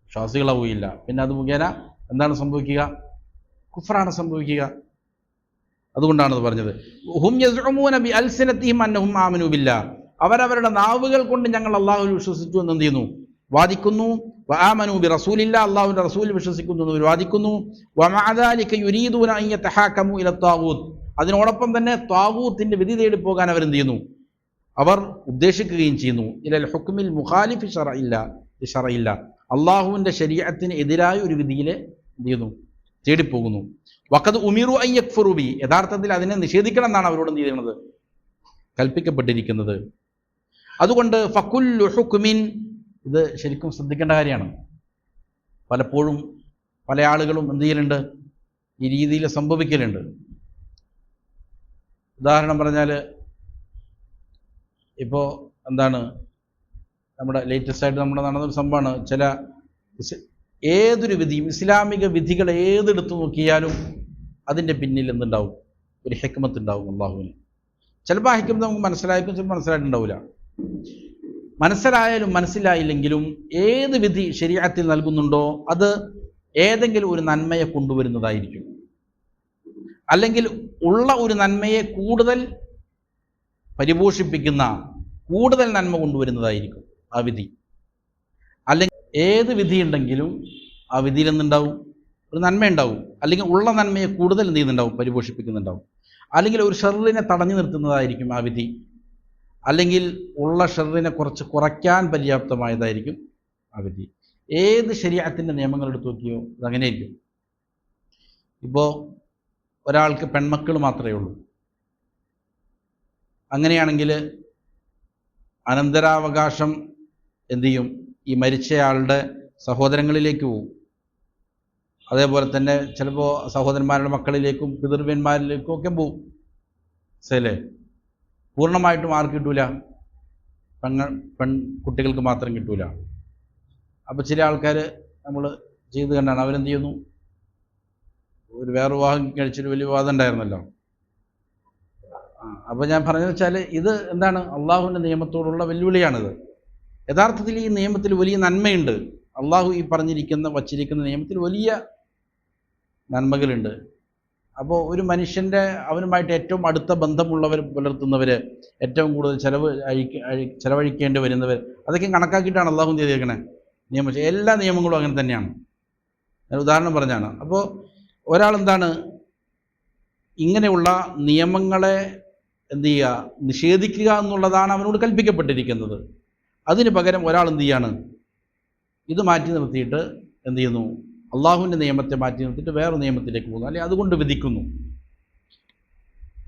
വിശ്വാസികളാവുകയില്ല. പിന്നെ അത് മുഖേന എന്താണ് സംഭവിക്കുക? കുഫ്റാണ് സംഭവിക്കുക. അതുകൊണ്ടാണത് പറഞ്ഞത്. ഹും യസ്ഉമൂന ബി അൽസിനതിഹിം അന്നഹും ആമനു ബില്ലാഹ്. അവരവരുടെ നാവുകൾ കൊണ്ട് ഞങ്ങൾ അള്ളാഹുവിൽ വിശ്വസിച്ചു എന്ന് എന്ത് ചെയ്യുന്നു? വാദിക്കുന്നു. വ ആമനു ബി റസൂലില്ലാഹ്, അള്ളാഹുവിൻ്റെ റസൂലിൽ വിശ്വസിക്കുന്നു എന്ന് വാദിക്കുന്നു. വ മഅ ദാലിക യുരീദൂന അൻ യതഹാകമു ഇല ത്വാഗൂത്ത്. അതിനോടൊപ്പം തന്നെ ത്വാഗൂത്തിന്റെ വിധി തേടി പോകാൻ അവരെന്ത് ചെയ്യുന്നു? അവർ ഉദ്ദേശിക്കുകയും ചെയ്യുന്നു. ഇലൽ ഹുക്മിൽ മുഖാലിഫി ശറഇല്ല, അള്ളാഹുവിൻ്റെ ശരീഅത്തിന് എതിരായ ഒരു വിധിയിലെ എന്ത് ചെയ്യുന്നു? തേടിപ്പോകുന്നു. വഖദ് ഉമിറു അൻ യക്ഫുറു ബി. യഥാർത്ഥത്തിൽ അതിനെ നിഷേധിക്കണം എന്നാണ് അവരോട് എന്ത് ചെയ്യുന്നത്? കൽപ്പിക്കപ്പെട്ടിരിക്കുന്നത്. അതുകൊണ്ട് ഫകുല്ലു ഹുക്മിൻ, ഇത് ശരിക്കും ശ്രദ്ധിക്കേണ്ട കാര്യമാണ്. പലപ്പോഴും പല ആളുകളും എന്ത് ചെയ്യലുണ്ട്? ഈ രീതിയിൽ സംഭവിക്കലുണ്ട്. ഉദാഹരണം പറഞ്ഞാൽ, ഇപ്പോൾ എന്താണ്, നമ്മുടെ ലേറ്റസ്റ്റ് ആയിട്ട് നമ്മുടെ നടന്നൊരു സംഭവമാണ്. ഏതൊരു വിധിയും, ഇസ്ലാമിക വിധികൾ ഏതെടുത്ത് നോക്കിയാലും അതിൻ്റെ പിന്നിൽ എന്തുണ്ടാവും? ഒരു ഹിക്മത്ത് ഉണ്ടാവും അള്ളാഹുവിന്. ചിലപ്പോൾ ആ ഹിക്മത്ത് നമുക്ക് മനസ്സിലായിരിക്കും, ചിലപ്പോൾ മനസ്സിലായിട്ടുണ്ടാവില്ല. മനസ്സിലായാലും മനസ്സിലായില്ലെങ്കിലും ഏത് വിധി ശരീഅത്തിൽ നൽകുന്നുണ്ടോ അത് ഏതെങ്കിലും ഒരു നന്മയെ കൊണ്ടുവരുന്നതായിരിക്കും, അല്ലെങ്കിൽ ഉള്ള ഒരു നന്മയെ കൂടുതൽ പരിപോഷിപ്പിക്കുന്ന, കൂടുതൽ നന്മ കൊണ്ടുവരുന്നതായിരിക്കും ആ വിധി. അല്ലെങ്കിൽ ഏത് വിധി ഉണ്ടെങ്കിലും ആ വിധിയിൽ എന്തുണ്ടാവും? ഒരു നന്മ ഉണ്ടാവും. അല്ലെങ്കിൽ ഉള്ള നന്മയെ കൂടുതൽ എന്ത് ചെയ്യുന്നുണ്ടാവും? പരിപോഷിപ്പിക്കുന്നുണ്ടാവും. അല്ലെങ്കിൽ ഒരു ഷർറിനെ തടഞ്ഞു നിർത്തുന്നതായിരിക്കും ആ വിധി. അല്ലെങ്കിൽ ഉള്ള ഷർറിനെ കുറച്ച് കുറയ്ക്കാൻ പര്യാപ്തമായതായിരിക്കും ആ വിധി. ഏത് ശരീഅത്തിൻ്റെ നിയമങ്ങൾ എടുത്തു നോക്കിയോ അതങ്ങനെയായിരിക്കും. ഇപ്പോൾ ഒരാൾക്ക് പെൺമക്കൾ മാത്രമേ ഉള്ളൂ. അങ്ങനെയാണെങ്കിൽ അനന്തരാവകാശം എന്തു ചെയ്യും? ഈ മരിച്ചയാളുടെ സഹോദരങ്ങളിലേക്ക് പോവും. അതേപോലെ തന്നെ ചിലപ്പോൾ സഹോദരന്മാരുടെ മക്കളിലേക്കും പിതൃവ്യന്മാരിലേക്കും ഒക്കെ പോവും. ശരിയല്ലേ? പൂർണ്ണമായിട്ടും ആർക്ക് കിട്ടൂല? പെൺകുട്ടികൾക്ക് മാത്രം കിട്ടൂല. അപ്പോൾ ചില ആൾക്കാർ നമ്മൾ ചെയ്ത് കണ്ടാണ് അവരെന്ത് ചെയ്യുന്നു? ഒരു വേറെ വിവാഹം കഴിച്ചൊരു വലിയ വിവാദം ഉണ്ടായിരുന്നല്ലോ. അപ്പോൾ ഞാൻ പറഞ്ഞതെന്ന് വെച്ചാൽ ഇത് എന്താണ്? അള്ളാഹുവിൻ്റെ നിയമത്തോടുള്ള വെല്ലുവിളിയാണിത്. യഥാർത്ഥത്തിൽ ഈ നിയമത്തിൽ വലിയ നന്മയുണ്ട്. അള്ളാഹു ഈ വച്ചിരിക്കുന്ന നിയമത്തിൽ വലിയ നന്മകളുണ്ട്. അപ്പോൾ ഒരു മനുഷ്യൻ്റെ അവനുമായിട്ട് ഏറ്റവും അടുത്ത ബന്ധമുള്ളവർ പുലർത്തുന്നവർ, ഏറ്റവും കൂടുതൽ ചെലവഴിക്കേണ്ടി വരുന്നവർ, അതൊക്കെ കണക്കാക്കിയിട്ടാണ് അള്ളാഹു ചെയ്തേക്കണേ നിയമം. എല്ലാ നിയമങ്ങളും അങ്ങനെ തന്നെയാണ്. ഞാൻ ഉദാഹരണം പറഞ്ഞാണ്. അപ്പോൾ ഒരാളെന്താണ് ഇങ്ങനെയുള്ള നിയമങ്ങളെ എന്ത് ചെയ്യുക? നിഷേധിക്കുക എന്നുള്ളതാണ് അവനോട് കൽപ്പിക്കപ്പെട്ടിരിക്കുന്നത്. അതിന് പകരം ഒരാൾ എന്ത് ചെയ്യാണ്? ഇത് മാറ്റി നിർത്തിയിട്ട് എന്ത് ചെയ്യുന്നു? അള്ളാഹുവിൻ്റെ നിയമത്തെ മാറ്റി നിർത്തിയിട്ട് വേറെ നിയമത്തിലേക്ക് പോകുന്നു, അല്ലെങ്കിൽ അതുകൊണ്ട് വിധിക്കുന്നു.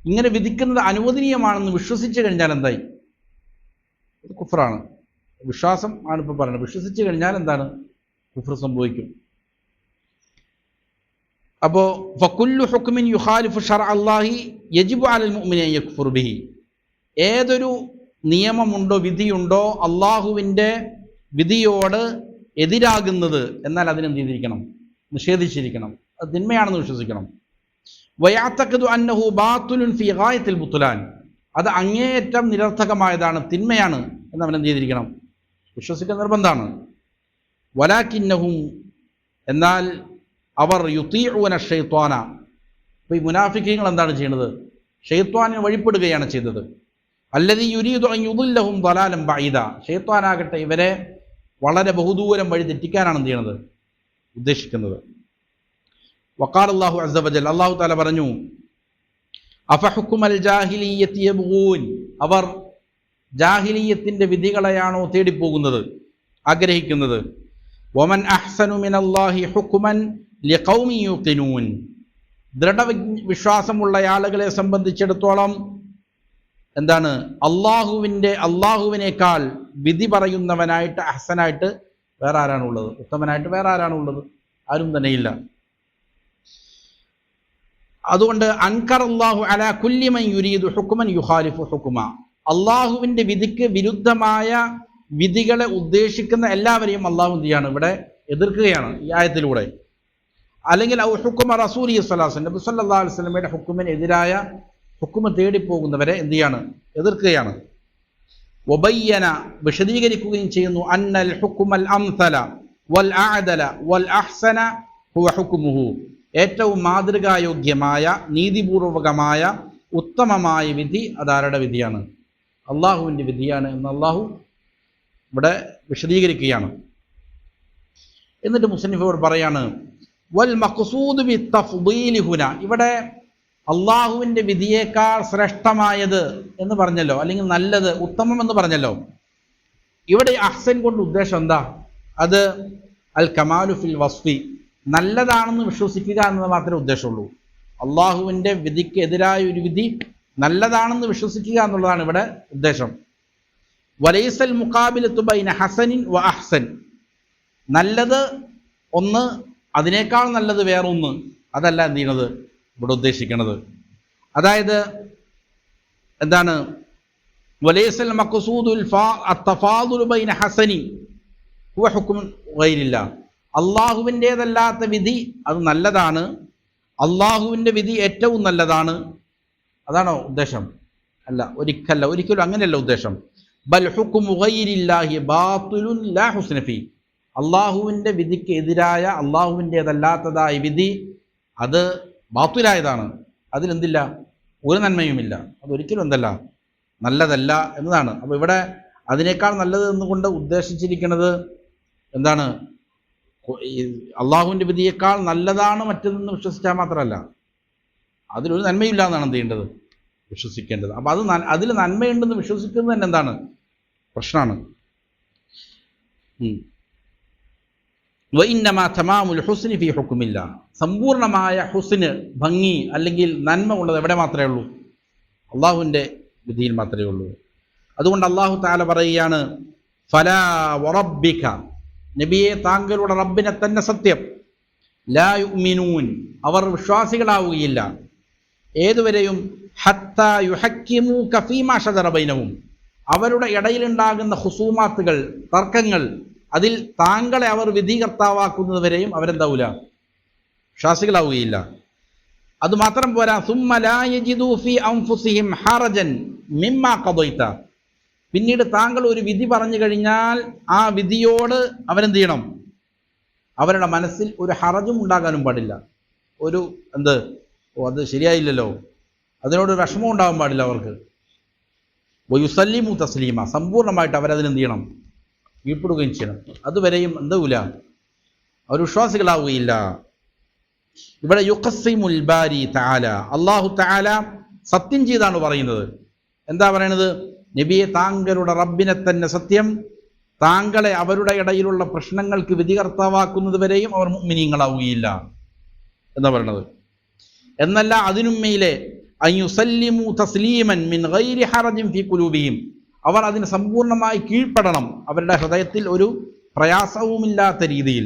ഇങ്ങനെ വിധിക്കുന്നത് അനുവദനീയമാണെന്ന് വിശ്വസിച്ച് കഴിഞ്ഞാൽ എന്തായി? ഇത് കുഫ്റാണ്. വിശ്വാസം ആണ് ഇപ്പോൾ പറയുന്നത്. വിശ്വസിച്ച് കഴിഞ്ഞാൽ എന്താണ്? കുഫ്ർ സംഭവിക്കും. അപ്പോൾ ഫകുല്ലു ഹുക്മിൻ യുഖാലിഫു ശർഅ അല്ലാഹി യജിബു അലൽ മുഅ്മിനി അൻ യക്ഫുറ ബിഹി. ഏതൊരു നിയമമുണ്ടോ വിധിയുണ്ടോ അള്ളാഹുവിൻ്റെ വിധിയോട് എതിരാകുന്നത്, എന്നാൽ അതിനെന്ത് ചെയ്തിരിക്കണം? നിഷേധിച്ചിരിക്കണം. അത് തിന്മയാണെന്ന് വിശ്വസിക്കണം. വയഅതഖിദു അന്നഹു ബാത്തിലുൻ ഫീ ഗായത്തിൽ ബുത്ലാൻ. അത് അങ്ങേയറ്റം നിരർത്ഥകമായതാണ്, തിന്മയാണ് എന്ന് അവൻ എന്ത് ചെയ്തിരിക്കണം? വിശ്വസിക്കാൻ നിർബന്ധമാണ്. വലാകിന്നഹും, എന്നാൽ അവർ യുതീഉന ശൈത്വാന. അപ്പോൾ ഈ മുനാഫിഖീങ്ങൾ എന്താണ് ചെയ്യുന്നത്? ഷൈത്വാനിന് വഴിപ്പെടുകയാണ് ചെയ്തത്. അല്ലദീ യുരീദു അൻ യുദില്ലഹും ദലാലൻ ബഈദ. ഷൈത്വാനാകട്ടെ ഇവരെ വളരെ ബഹുദൂരം വഴി തെറ്റിക്കാനാണ് എന്ത് ചെയ്യണത്? ഉദ്ദേശിക്കുന്നത്. വഖാല അല്ലാഹു അസ്സ വജൽ, അല്ലാഹു തആല പറഞ്ഞു, അഫഹുക്കുമൽ ജാഹിലിയ്യത്തി യബ്ഗൂൻ. അവർ ജാഹിലിയ്യത്തിൻ്റെ വിധികളെയാണോ തേടിപ്പോകുന്നത്, ആഗ്രഹിക്കുന്നത്? വമൻ അഹ്സനു മിനല്ലാഹി ഹുക്മൻ ലിഖൗമി യുഖിനൂൻ. ദൃഢവിശ്വാസമുള്ള ആളുകളെ സംബന്ധിച്ചിടത്തോളം എന്താണ്? അള്ളാഹുവിനേക്കാൾ വിധി പറയുന്നവനായിട്ട് അഹ്സനായിട്ട് വേറെ ആരാണുള്ളത്? ഉത്തമനായിട്ട് വേറെ ആരാണുള്ളത്? ആരും തന്നെയില്ല. അതുകൊണ്ട് അൻകർ അല്ലാഹു അലാ കുല്ലി മൻ യുരീദു ഹുക്മൻ യുഖാലിഫു ഹുക്മ. അള്ളാഹുവിൻ്റെ വിധിക്ക് വിരുദ്ധമായ വിധികളെ ഉദ്ദേശിക്കുന്ന എല്ലാവരെയും അള്ളാഹു എന്ത് ചെയ്യാണ്? ഇവിടെ എതിർക്കുകയാണ് ഈ ആയത്തിലൂടെ. അല്ലെങ്കിൽ ഔ ഹുക്മ റസൂലി സ്വല്ലല്ലാഹു അലൈഹി വസല്ലം, നബി സല്ലല്ലാഹു അലൈഹി വസല്ലമയുടെ ഹുക്മിന് എതിരായ ഹുക്മ തേടിപ്പോകുന്നവരെ എന്ത് ചെയ്യാണ്? എതിർക്കുകയാണ്. വബയ്യന, വിശദീകരിക്കുകയും ചെയ്യുന്നു, അന്നൽ ഹുക്മൽ അംസല വൽ അഅദല വൽ അഹ്സന ഹുവ ഹുക്മുഹു. ഏറ്റവും മാതൃകായോഗ്യമായ, നീതിപൂർവകമായ, ഉത്തമമായ വിധി അതാരുടെ വിധിയാണ്? അള്ളാഹുവിൻ്റെ വിധിയാണ് എന്ന് അള്ളാഹു ഇവിടെ വിശദീകരിക്കുകയാണ്. എന്നിട്ട് മുസ്ലിഫോർ പറയാണ്, വൽ മഖ്സൂദ് ബി തഫ്ദീലി ഹുന. ഇവിടെ അള്ളാഹുവിൻ്റെ വിധിയേക്കാൾ ശ്രേഷ്ഠമായത് എന്ന് പറഞ്ഞല്ലോ, അല്ലെങ്കിൽ നല്ലത്, ഉത്തമം എന്ന് പറഞ്ഞല്ലോ. ഇവിടെ അഹ്സൻ കൊണ്ട് ഉദ്ദേശം എന്താ? അത് അൽ കമാലു ഫിൽ വസ്ഫി, നല്ലതാണെന്ന് വിശ്വസിക്കുക എന്നത് മാത്രമേ ഉദ്ദേശമുള്ളൂ. അള്ളാഹുവിൻ്റെ വിധിക്ക് എതിരായ ഒരു വിധി നല്ലതാണെന്ന് വിശ്വസിക്കുക എന്നുള്ളതാണ് ഇവിടെ ഉദ്ദേശം. വലൈസൽ മുഖാബിലത്തു ബൈന ഹസനിൻ വ അഹ്സൻ. നല്ലത് ഒന്ന്, അതിനേക്കാൾ നല്ലത് വേറൊന്ന്, അതല്ല എന്ത് ചെയ്യണത് ഇവിടെ ഉദ്ദേശിക്കുന്നത്. അതായത് എന്താണ്? വലൈസൽ മഖ്സൂദുൽ അത്തഫാദുലു ബൈന ഹസനി ഹുവ ഹുക്മു ഗൈരില്ലാഹ്. അള്ളാഹുവിൻ്റേതല്ലാത്ത വിധി അത് നല്ലതാണ്, അള്ളാഹുവിൻ്റെ വിധി ഏറ്റവും നല്ലതാണ്, അതാണോ ഉദ്ദേശം? അല്ല, ഒരിക്കലും അങ്ങനെയല്ല ഉദ്ദേശം. ബൽ ഹുക്മു ഗൈരില്ലാഹി ബാത്തിലുൻ ലാ ഹുസ്ന ഫീ. അള്ളാഹുവിൻ്റെ വിധിക്ക് എതിരായ, അള്ളാഹുവിൻ്റേതല്ലാത്തതായ വിധി അത് ബാത്തിലായതാണ്, അതിലെന്തില്ല? ഒരു നന്മയുമില്ല, അതൊരിക്കലും എന്തല്ല? നല്ലതല്ല എന്നതാണ്. അപ്പോൾ ഇവിടെ അതിനേക്കാൾ നല്ലത് എന്നുകൊണ്ട് ഉദ്ദേശിച്ചിരിക്കുന്നത് എന്താണ്? അള്ളാഹുവിൻ്റെ വിധിയേക്കാൾ നല്ലതാണ് മറ്റതെന്ന് വിശ്വസിച്ചാൽ മാത്രമല്ല, അതിലൊരു നന്മയില്ല എന്നാണ് എന്ത് ചെയ്യേണ്ടത്? വിശ്വസിക്കേണ്ടത്. അപ്പം അതിൽ നന്മയുണ്ടെന്ന് വിശ്വസിക്കുന്നത് തന്നെ എന്താണ്? പ്രശ്നമാണ്. വഇന്നമാ തമാമുൽ ഹുസ്നി ഫീ ഹുക്മില്ലാഹ്. സമ്പൂർണമായ ഹുസ്ന്, ഭംഗി അല്ലെങ്കിൽ നന്മ ഉള്ളത് എവിടെ മാത്രമേ ഉള്ളൂ? അള്ളാഹുവിൻ്റെ വിധിയിൽ മാത്രമേ ഉള്ളൂ. അതുകൊണ്ട് അള്ളാഹു തആല പറയുകയാണ്, ഫലാ വറബ്ബിക, നബിയെ താങ്കളുടെ റബ്ബിനെ തന്നെ സത്യം, ലാ യുഅ്മിനൂൻ, അവർ വിശ്വാസികളാവുകയില്ല, ഏതുവരെയും ഹത്താ യുഹക്കിമൂക ഫീമാ ശജറ ബൈനഹും, അവരുടെ ഇടയിലുണ്ടാകുന്ന ഹുസൂമാത്തുകൾ, തർക്കങ്ങൾ, അതിൽ താങ്കളെ അവർ വിധികർത്താവാക്കുന്നതുവരെയും അവരെന്താവൂല? വിശ്വാസികളാവുകയില്ല. അതുമാത്രം പോരാ, സുമ്മ ലാ യജിദൂ ഫീ അൻഫുസിഹിം ഹറജൻ മിമ്മാ ഖദൈത, പിന്നീട് താങ്കൾ ഒരു വിധി പറഞ്ഞു കഴിഞ്ഞാൽ ആ വിധിയോട് അവരെന്ത് ചെയ്യണം? അവരുടെ മനസ്സിൽ ഒരു ഹറജും ഉണ്ടാകാനും പാടില്ല. ഒരു അത് ശരിയായില്ലല്ലോ, അതിനോട് വിഷമം ഉണ്ടാകാൻ പാടില്ല അവർക്ക്. വയുസല്ലിമു തസ്ലീമ, സമ്പൂർണ്ണമായിട്ട് അവരതിനെന്ത് ചെയ്യണം? കീഴ്പ്പെടുകയും ചെയ്യണം. അതുവരെയും എന്താവൂല? അവർ വിശ്വാസികളാവുകയില്ല. ഇവിടെ യുഖസ്സിമുൽ ബാരി തആല, അല്ലാഹു തആല സത്യം ചെയ്താണ് പറയുന്നത്. എന്താ പറയണത്? നബിയെ താങ്കളുടെ റബ്ബിനെ തന്നെ സത്യം, താങ്കളെ അവരുടെ ഇടയിലുള്ള പ്രശ്നങ്ങൾക്ക് വിധികർത്താവാക്കുന്നത് വരെയും അവർ മുഅ്മിനീങ്ങളാവുകയില്ല എന്നാ പറയണത്. എന്നല്ല, അതിനും മേലെ അയ്യുസല്ലിമു തസ്ലീമൻ മിൻ ഗൈരി ഹറജിൻ ഫീ ഖുലൂബിഹിം, അവർ അതിന് സമ്പൂർണ്ണമായി കീഴ്പ്പെടണം, അവരുടെ ഹൃദയത്തിൽ ഒരു പ്രയാസവുമില്ലാത്ത രീതിയിൽ.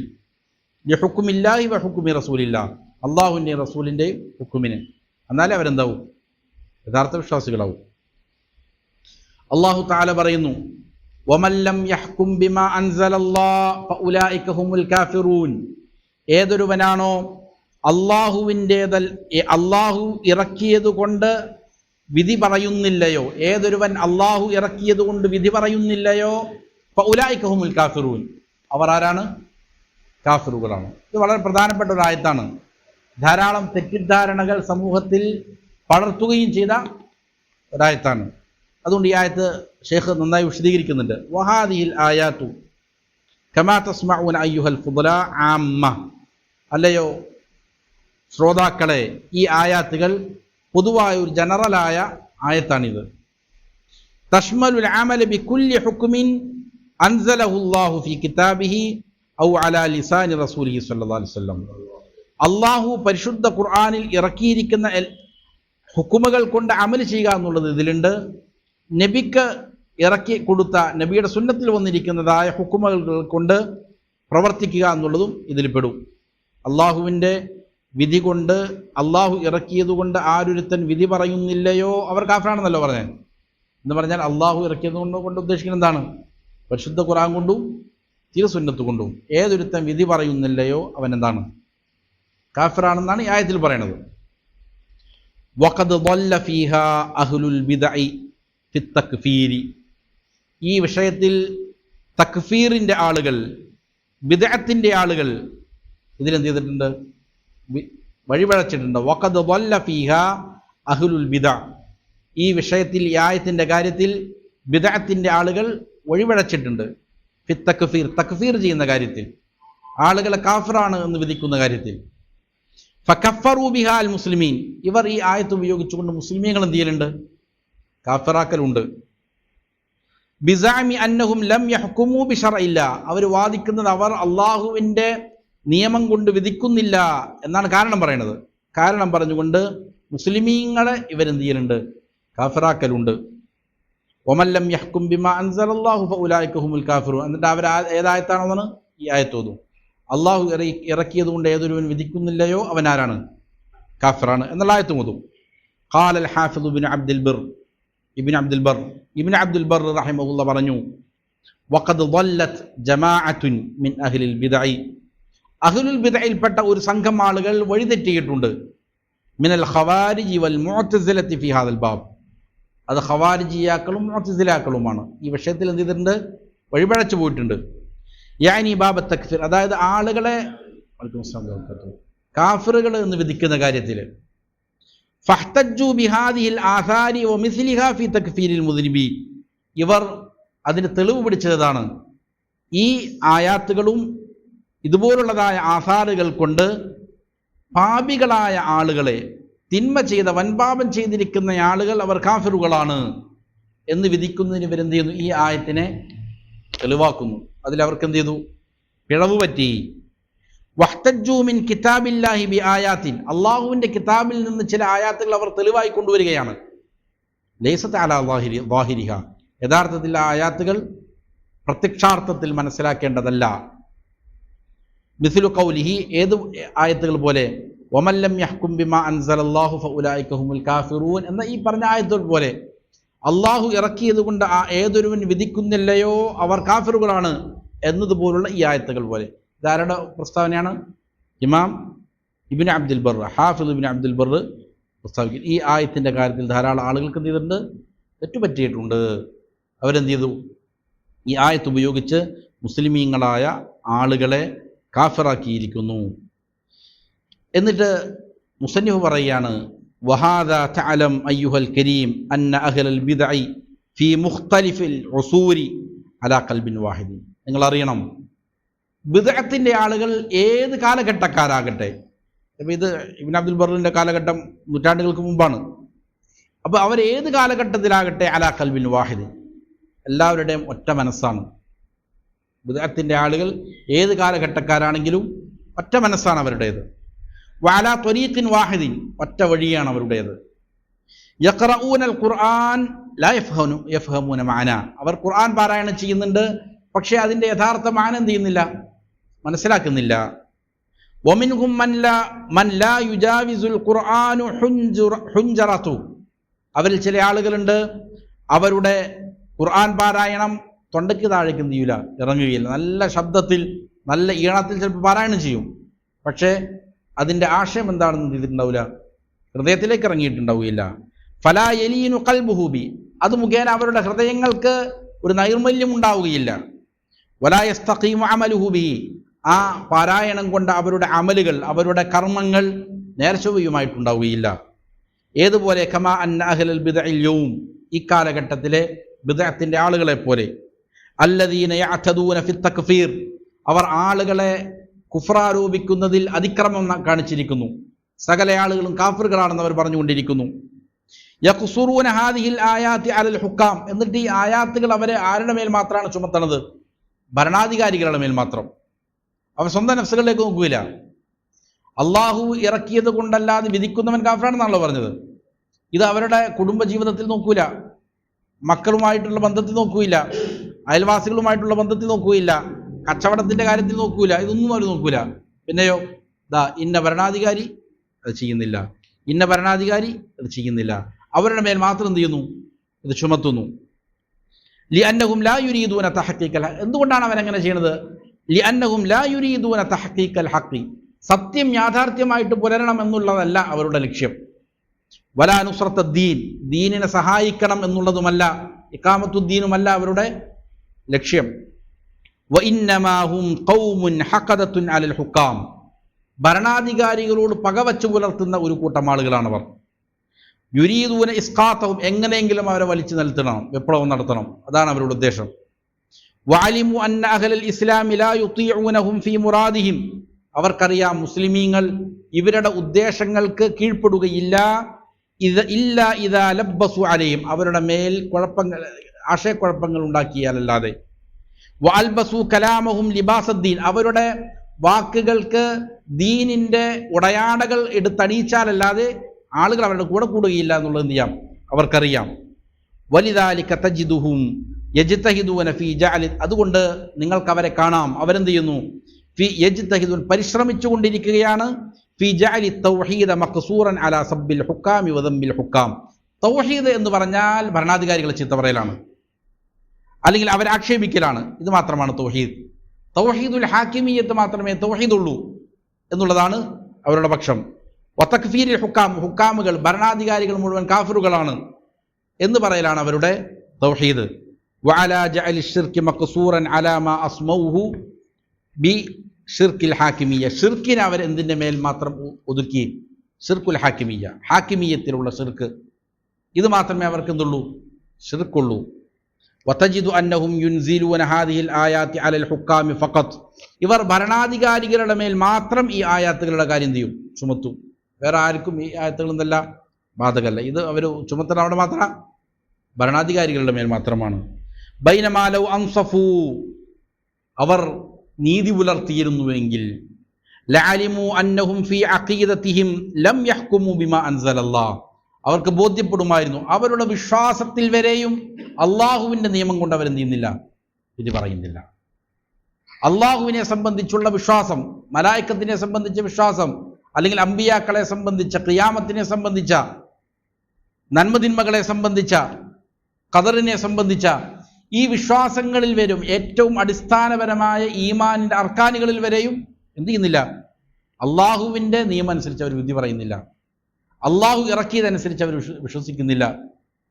ലിഹുക്മില്ലാഹി വ ഹുക്മി റസൂലില്ലാഹ്, അള്ളാഹുവിൻ്റെ റസൂലിൻ്റെ ഹുക്കുമിന്. എന്നാലേ അവരെന്താവും? യഥാർത്ഥ വിശ്വാസികളാവും. അള്ളാഹു തആല പറയുന്നു, വമൻ ലം യഹ്കും ബിമാ അൻസലല്ലാഹ് ഫഉലൈക ഹുമുൽ കാഫിറൂൻ, ഏതൊരുവനാണോ അള്ളാഹു ഇറക്കിയത് കൊണ്ട് വിധി പറയുന്നില്ലയോ, ഏതൊരുവൻ അള്ളാഹു ഇറക്കിയത് കൊണ്ട് വിധി പറയുന്നില്ലയോ, ഫഉലൈക ഹുമുൽ കാഫിറൂൻ, അവർ ആരാണ്? കാഫിറുകളാണ്. ഇത് വളരെ പ്രധാനപ്പെട്ട ഒരു ആയത്താണ്. ധാരാളം തെറ്റിദ്ധാരണകൾ സമൂഹത്തിൽ പടർത്തുകയും ചെയ്ത ഒരായത്താണ്. അതുകൊണ്ട് ഈ ആയത്ത് ഷെയ്ഖ് നന്നായി വിശദീകരിക്കുന്നുണ്ട്. വഹാദിഹിൽ ആയാത്തു കമാ തസ്മഊന അയ്യുഹൽ ഫുദലാ ആമ്മ, അല്ലയോ ശ്രോതാക്കളെ, ഈ ആയാത്തുകൾ പൊതുവായ ഒരു ജനറലായ ആയത്താണിത്. തഷ്മലുൽ അമല ബികുല്ലി ഹുക്മിൻ അൻസലഹുല്ലാഹു ഫീ കിതാബിഹി ഔ അലാ ലിസാനി റസൂലിഹി സ്വല്ലല്ലാഹു അലൈഹി വസല്ലം, അള്ളാഹു പരിശുദ്ധ ഖുർആനിൽ ഇറക്കിയിരിക്കുന്ന ഹുക്കുമുകൾ കൊണ്ട് അമൽ ചെയ്യുക എന്നുള്ളത് ഇതിലുണ്ട്. നബിക്ക് ഇറക്കി കൊടുത്ത നബിയുടെ സുന്നത്തിൽ വന്നിരിക്കുന്നതായ ഹുക്കുമുകൾ കൊണ്ട് പ്രവർത്തിക്കുക എന്നുള്ളതും ഇതിൽ പെടും. അള്ളാഹുവിൻ്റെ വിധി കൊണ്ട്, അള്ളാഹു ഇറക്കിയതുകൊണ്ട് ആരൊരുത്തൻ വിധി പറയുന്നില്ലയോ അവർ കാഫിറാണെന്നല്ലോ പറഞ്ഞത്. എന്ന് പറഞ്ഞാൽ അള്ളാഹു ഇറക്കിയത് കൊണ്ട് ഉദ്ദേശിക്കുന്നത് എന്താണ്? പരിശുദ്ധ ഖുർആൻ കൊണ്ടും തിരുസുന്നത്ത് കൊണ്ടും ഏതൊരുത്തൻ വിധി പറയുന്നില്ലയോ അവൻ എന്താണ്? കാഫിറാണെന്നാണ് ഈ ആയത്തിൽ പറയുന്നത്. വഖദ് ളല്ല ഫീഹാ അഹ്ലുൽ ബിദ്അഇ ഫി തക്ഫീരി, ഈ വിഷയത്തിൽ തക്ഫീറിൻ്റെ ആളുകൾ, ബിദ്അത്തിൻ്റെ ആളുകൾ ഇതിലെന്ത് ചെയ്തിട്ടുണ്ട്? വഴിപഴച്ചിട്ടുണ്ട്. വഖദ് ളല്ല ഫീഹാ അഹ്ലുൽ ബിദ്അ, ഈ വിഷയത്തിൽ, ഈ ആയത്തിൻ്റെ കാര്യത്തിൽ ബിദ്അത്തിൻ്റെ ആളുകൾ വഴിപഴച്ചിട്ടുണ്ട്. ഫി തക്ഫീർ, തക്ഫീർ ചെയ്യുന്ന കാര്യത്തിൽ, ആളുകളെ കാഫിറാണ് എന്ന് വിധിക്കുന്ന കാര്യത്തിൽ. ഫകഫറു ബിഹാ അൽ മുസ്ലിമീൻ, ഇവർ ഈ ആയത്ത് ഉപയോഗിച്ചുകൊണ്ട് മുസ്ലിമീങ്ങൾ എന്ത് ചെയ്യലുണ്ട്? കാഫിറാക്കലുണ്ട്. ബിസാമി അന്നഹും ലം യഹ്കുമു ബിശർഇല്ല, അവർ വാദിക്കുന്നത് അവർ അള്ളാഹുവിൻ്റെ നിയമം കൊണ്ട് വിധിക്കുന്നില്ല എന്നാണ് കാരണം പറയുന്നത്. കാരണം പറഞ്ഞുകൊണ്ട് മുസ്ലിമീങ്ങളെ ഇവരെന്ത് ചെയ്യലുണ്ട്? കാഫിറാക്കലുണ്ട്. വമൻ ലം യഹ്കും ബിമാ അൻസലല്ലാഹു ഫഉലൈക ഹുമുൽ കാഫിറൂൻ, എന്നിട്ട് അവർ ഏതായത്താണെന്നാണ് ഈ ആയത്തോതും. അള്ളാഹു ഇറക്കിയത് കൊണ്ട് ഏതൊരുവൻ വിധിക്കുന്നില്ലയോ അവൻ ആരാണ്? കാഫിറാണ് എന്നുള്ള ആയത്തും ഓതും. ഖാലൽ ഹാഫിദ് ഇബ്നു അബ്ദുൽ ബർ റഹിമഹുല്ലാഹ് പറഞ്ഞു, വഖദ് ളല്ലത് ജമാഅത്തുൻ മിൻ അഹ്ലിൽ ബിദ്അഇ, അഹ്ലുൽ ബിദ്അയിൽപ്പെട്ട ഒരു സംഘം ആളുകൾ വഴിതെറ്റിയിട്ടുണ്ട്. മിനൽ ഖവാരിജി വൽ മുഅ്തസിലത്തി ഫി ഹാദൽ ബാബ്, അത് ഖവാരിജിയാക്കളും മുഅ്തസിലാക്കളുമാണ് ഈ വിഷയത്തിൽ എന്ത് ചെയ്തിട്ടുണ്ട്? വഴിപഴച്ചു പോയിട്ടുണ്ട്. യാനി ബാബ തക്ഫീർ, അതായത് ആളുകളെ കാഫിറുകൾ എന്ന് വിധിക്കുന്ന കാര്യത്തിൽ. ഫഹ്തജ്ജു ബിഹാദിഹിൽ ആസാരി വമിസ്ലിഹാ ഫി തക്ഫീരിൽ മുദ്നിബി, ഇവർ അതിന് തെളിവ് പിടിച്ചതാണ് ഈ ആയാത്തുകളും ഇതുപോലുള്ളതായ ആസാറുകൾ കൊണ്ട് പാപികളായ ആളുകളെ, തിന്മ ചെയ്ത വൻപാപം ചെയ്തിരിക്കുന്ന ആളുകൾ അവർ കാഫിറുകളാണ് എന്ന് വിധിക്കുന്നതിന് ഇവരെന്ത് ചെയ്യുന്നു? ഈ ആയത്തിനെ തെളിവാക്കുന്നു. അതിലവർക്ക് എന്ത് ചെയ്തു? പിഴവ് പറ്റി. വഹ്തജ്ജു മിൻ കിതാബില്ലാഹി ബി ആയാത്തിൻ, അള്ളാഹുവിൻ്റെ കിതാബിൽ നിന്ന് ചില ആയാത്തുകൾ അവർ തെളിവായി കൊണ്ടുവരികയാണ്. ലൈസത്ത് അലാ ളാഹിരിഹ, യഥാർത്ഥത്തിൽ ആ ആയാത്തുകൾ പ്രത്യക്ഷാർത്ഥത്തിൽ മനസ്സിലാക്കേണ്ടതല്ല. മിസ്ലു ഖൗലിഹി, ഏത് ആയത്തുകൾ പോലെ, വമൻ ലം യഹ്കും ബിമാ അൻസലല്ലാഹു ഫഉലൈക ഹുമുൽ കാഫിറൂൻ എന്ന ഈ പറഞ്ഞ ആയത്തുകൾ പോലെ, അള്ളാഹു ഇറക്കിയത് കൊണ്ട് ഏതൊരുവൻ വിധിക്കുന്നില്ലയോ അവർ കാഫിറുകളാണ് എന്നതുപോലുള്ള ഈ ആയത്തുകൾ പോലെ. ധാരണ പ്രസ്താവനയാണ് ഇമാം ഇബ്നു അബ്ദുൽ ബർ, ഹാഫിദ് ഇബ്നു അബ്ദുൽ ബർ പ്രസ്താവിക്കുന്നത്. ഈ ആയത്തിൻ്റെ കാര്യത്തിൽ ധാരാളം ആളുകൾക്ക് എന്ത് ചെയ്തിട്ടുണ്ട്? തെറ്റുപറ്റിയിട്ടുണ്ട്. അവരെന്ത് ചെയ്തു? ഈ ആയത്ത് ഉപയോഗിച്ച് മുസ്ലിമീങ്ങളായ ആളുകളെ കാഫിറാക്കിയിരിക്കുന്നു. എന്നിട്ട് മുസന്നിഫ് പറയുകയാണ്, വഹാദാ തഅലം അയ്യുഹൽ കരീം അന്ന അഹ്ലൽ ബിദ്അഇ ഫീ മുഖ്തലിഫിൽ ഉസൂരി അലാ ഖൽബിൻ വാഹിദി. നിങ്ങൾ അറിയണം, ബിദ്അത്തിൻ്റെ ആളുകൾ ഏത് കാലഘട്ടക്കാരാകട്ടെ, അപ്പോൾ ഇത് ഇബ്നു അബ്ദുൽ ബറിൻ്റെ കാലഘട്ടം നൂറ്റാണ്ടുകൾക്ക് മുമ്പാണ്. അപ്പോൾ അവർ ഏത് കാലഘട്ടത്തിലാകട്ടെ, അലാ ഖൽബിൻ വാഹിദി, എല്ലാവരുടെയും ഒറ്റ മനസ്സാണ്. ബിദ്അത്തിന്റെ ആളുകൾ ഏത് കാലഘട്ടക്കാരാണെങ്കിലും ഒറ്റ മനസ്സാണ് അവരുടേത്. വഅലാ ത്വരീഖിൻ വാഹിദിൻ, ഒറ്റ വഴിയാണ് അവരുടേത്. യഖറഊനൽ ഖുർആൻ ലാ യഫ്ഹമൂന മഅന, അവർ ഖുർആൻ പാരായണം ചെയ്യുന്നുണ്ട്, പക്ഷേ അതിൻ്റെ യഥാർത്ഥ മാന എന്ത് ചെയ്യുന്നില്ല, മനസ്സിലാക്കുന്നില്ല. വമിൻഹും മൻ ലാ യുജാവിസുൽ ഖുർആനു ഹുൻജറതു, അവരിൽ ചില ആളുകളുണ്ട് അവരുടെ ഖുർആൻ പാരായണം തൊണ്ടയ്ക്ക് താഴേക്ക് എന്ത് ചെയ്യില്ല, ഇറങ്ങുകയില്ല. നല്ല ശബ്ദത്തിൽ നല്ല ഈണത്തിൽ ചിലപ്പോൾ പാരായണം ചെയ്യും, പക്ഷേ അതിൻ്റെ ആശയം എന്താണെന്ന് ചെയ്തിട്ടുണ്ടാവില്ല, ഹൃദയത്തിലേക്ക് ഇറങ്ങിയിട്ടുണ്ടാവുകയില്ല. ഫലാ യലീനു ഖൽബുഹു ബി, അത് മുഖേന അവരുടെ ഹൃദയങ്ങൾക്ക് ഒരു നൈർമല്യം ഉണ്ടാവുകയില്ല. വലാ യസ്തഖീമു അമലുഹു ബി, ആ പാരായണം കൊണ്ട് അവരുടെ അമലുകൾ, അവരുടെ കർമ്മങ്ങൾ നേർച്ചവയുമായിട്ടുണ്ടാവുകയില്ല. ഏതുപോലെ കമാ അന്ന അഹ്ലൽ ബിദ്അൽ യൗം, ഇക്കാലഘട്ടത്തിലെ ബിദ്അത്തിന്റെ ആളുകളെ പോലെ, അല്ലദീന യഅ്തദൂന ഫി തക്ഫീർ, അവർ ആളുകളെ കുഫ്രാരോപിക്കുന്നതിൽ അതിക്രമം കാണിച്ചിരിക്കുന്നു, സകല ആളുകളും കാഫിറുകളാണെന്ന് അവർ പറഞ്ഞുകൊണ്ടിരിക്കുന്നു. യഖ്സുറൂന ഹാദിഹിൽ ആയാതി അലൽ ഹുക്കാം, എന്നിട്ട് ഈ ആയാത്തുകൾ അവരെ ആരുടെ മേൽ മാത്രമാണ് ചുമത്തണത്, ഭരണാധികാരികളുടെ മേൽ മാത്രം. അവർ സ്വന്തം നഫ്സുകളിലേക്ക് നോക്കുകയില്ല. അള്ളാഹു ഇറക്കിയത് കൊണ്ടല്ലാതെ വിധിക്കുന്നവൻ കാഫിറാണെന്നാണല്ലോ പറഞ്ഞത്. ഇത് അവരുടെ കുടുംബജീവിതത്തിൽ നോക്കൂല, മക്കളുമായിട്ടുള്ള ബന്ധത്തിൽ നോക്കൂല, അയൽവാസികളുമായിട്ടുള്ള ബന്ധത്തിൽ നോക്കുകയില്ല, കച്ചവടത്തിന്റെ കാര്യത്തിൽ നോക്കൂല, ഇതൊന്നും അവർ നോക്കൂല. പിന്നെയോ ഇന്ന ഭരണാധികാരി അത് ചെയ്യുന്നില്ല, ഇന്ന ഭരണാധികാരി അത് ചെയ്യുന്നില്ല, അവരുടെ മേൽ മാത്രം എന്ത് ചെയ്യുന്നു, ഇത് ചുമത്തുന്നു. ലിഅന്നഹും ലാ യുരീദൂന തഹഖീഖൽ, എന്തുകൊണ്ടാണ് അവരങ്ങനെ ചെയ്യുന്നത്? ലിഅന്നഹും ലാ യുരീദൂന തഹഖീഖൽ ഹഖ്, സത്യം യാഥാർത്ഥ്യമായിട്ട് പുലരണം എന്നുള്ളതല്ല അവരുടെ ലക്ഷ്യം. വലാ നുസ്റത്ത ദീൻ, ദീനിനെ സഹായിക്കണം എന്നുള്ളതുമല്ല, ഇഖാമത്തുദ്ദീനുമല്ല അവരുടെ ലക്ഷ്യം. വഇന്നമാ ഹും ഖൗമുൻ ഹഖദത്തുൻ അലൽ ഹുക്കാം, ഭരണാധികാരികളോട് പകവച്ചു പുലർത്തുന്ന ഒരു കൂട്ടം ആളുകളാണവർ. യുരീദൂന ഇസ്ഖാത്തഹും, എങ്ങനെയെങ്കിലും അവരെ വലിച്ചു നിർത്തണം, വിപ്ലവം നടത്തണം, അതാണ് അവരുടെ ഉദ്ദേശം. വഅലിമു അന്ന അഹ്ലൽ ഇസ്ലാമി ലാ യുതീഉനഹും ഫീ മുറാദിഹിം, അവർക്കറിയാം മുസ്ലിമീങ്ങൾ ഇവരുടെ ഉദ്ദേശങ്ങൾക്ക് കീഴ്പ്പെടുകയില്ല. ഇല്ല ഇദാ ലബ്ബസു അലൈഹിം, അവരുടെ മേൽ കുഴപ്പങ്ങൾ, ആശയക്കുഴപ്പങ്ങൾ ഉണ്ടാക്കിയാലല്ലാതെ. വഅൽബസു കലാമഹും ലിബാസദ്ദീൻ, അവരുടെ വാക്കുകൾക്ക് ദീനിന്റെ ഉടയാടകൾ എടുത്തണിയിച്ചാലല്ലാതെ ആളുകൾ അവരുടെ കൂടെ കൂടുകയില്ല എന്നുള്ളത് എന്ത് ചെയ്യാം, അവർക്കറിയാം. വലിദാലിക തജിദുഹും യജ്തഹിദൂന ഫീ ജഅലി, അതുകൊണ്ട് നിങ്ങൾക്ക് അവരെ കാണാം, അവരെന്ത് ചെയ്യുന്നു, ഫീ യജ്തഹിദൂൻ, പരിശ്രമിച്ചുകൊണ്ടിരിക്കുകയാണ്, ഫീ ജഅലി തൗഹീദ മഖ്സൂറൻ അലാ സബ്ബിൽ ഹുക്കാമി വദമ്മിൽ ഹുക്കാം. തൗഹീദ് എന്ന് പറഞ്ഞാൽ ഭരണാധികാരികളെ ചീത്ത പറയലാണ്, അല്ലെങ്കിൽ അവരെ ആക്ഷേപിക്കലാണ്. ഇത് മാത്രമാണ് തൗഹീദ്. തൗഹീദുൽ ഹാക്കിമിയ്യത്ത് മാത്രമേ തൗഹീദുള്ളൂ എന്നുള്ളതാണ് അവരുടെ പക്ഷം. വതക്ഫീരിൽ ഹുക്കാം, ഹുക്കാമുകൾ, ഭരണാധികാരികൾ മുഴുവൻ കാഫിറുകളാണ് എന്ന് പറയലാണ് അവരുടെ തൗഹീദ്. വഅലാ ജഅലി ശിർക്ക് മഖ്സൂറൻ അലാ മാ അസ്മൗഹു ബി ഷിർക്കിൽ ഹാക്കിമിയ്യ, ഷിർക്കിനെ അവർ എന്തിൻ്റെ മേൽ മാത്രം ഒതുക്കി, ഷിർക്കുൽ ഹാക്കിമിയ്യ, ഹാക്കിമിയ്യത്തിലുള്ള ഷിർക്ക്, ഇത് മാത്രമേ അവർക്ക് എന്തുള്ളൂ, ഷിർക്കുള്ളൂ. വതജിദു അന്നഹും യുൻസിലൂന ഹാദിഹിൽ ആയാതി അലൽ ഹുക്കാമി ഫഖത്ത്, ഇവർ ഭരണാധികാരികളുടെ മേൽ മാത്രം ഈ ആയാത്തുകളുടെ കാര്യം ചെയ്യും, ചുമത്തും. വേറെ ആർക്കും ഈ ആയത്തുകളെന്നല്ല ബാധകല്ല. ഇത് അവർ ചുമത്തണം അവിടെ മാത്ര ഭരണാധികാരികളുടെ മേൽ മാത്രമാണ്. ബൈനമാലൗ അൻസഫു, അവർ നീതി പുലർത്തിയിരുന്നുവെങ്കിൽ, ലഅലിമു അന്നഹും ഫീ അഖീദതിഹിം ലം യഹ്കുമു ബിമാ അൻസലല്ലാഹ്, അവർക്ക് ബോധ്യപ്പെടുമായിരുന്നു അവരുടെ വിശ്വാസത്തിൽ വരെയും അള്ളാഹുവിൻ്റെ നിയമം കൊണ്ട് അവരെന്ത് ചെയ്യുന്നില്ല, ഇത് പറയുന്നില്ല. അള്ളാഹുവിനെ സംബന്ധിച്ചുള്ള വിശ്വാസം, മലായിക്കത്തിനെ സംബന്ധിച്ച വിശ്വാസം, അല്ലെങ്കിൽ അമ്പിയാക്കളെ സംബന്ധിച്ച, ഖിയാമത്തിനെ സംബന്ധിച്ച, നന്മതിന്മകളെ സംബന്ധിച്ച, ഖദറിനെ സംബന്ധിച്ച ഈ വിശ്വാസങ്ങളിൽ വരും, ഏറ്റവും അടിസ്ഥാനപരമായ ഈമാനിൻ്റെ അർക്കാനുകളിൽ വരെയും എന്ത് ചെയ്യുന്നില്ല, അള്ളാഹുവിൻ്റെ നിയമം അനുസരിച്ച് അവർ വിധി പറയുന്നില്ല, അള്ളാഹു ഇറക്കിയതനുസരിച്ച് അവർ വിശ്വസിക്കുന്നില്ല.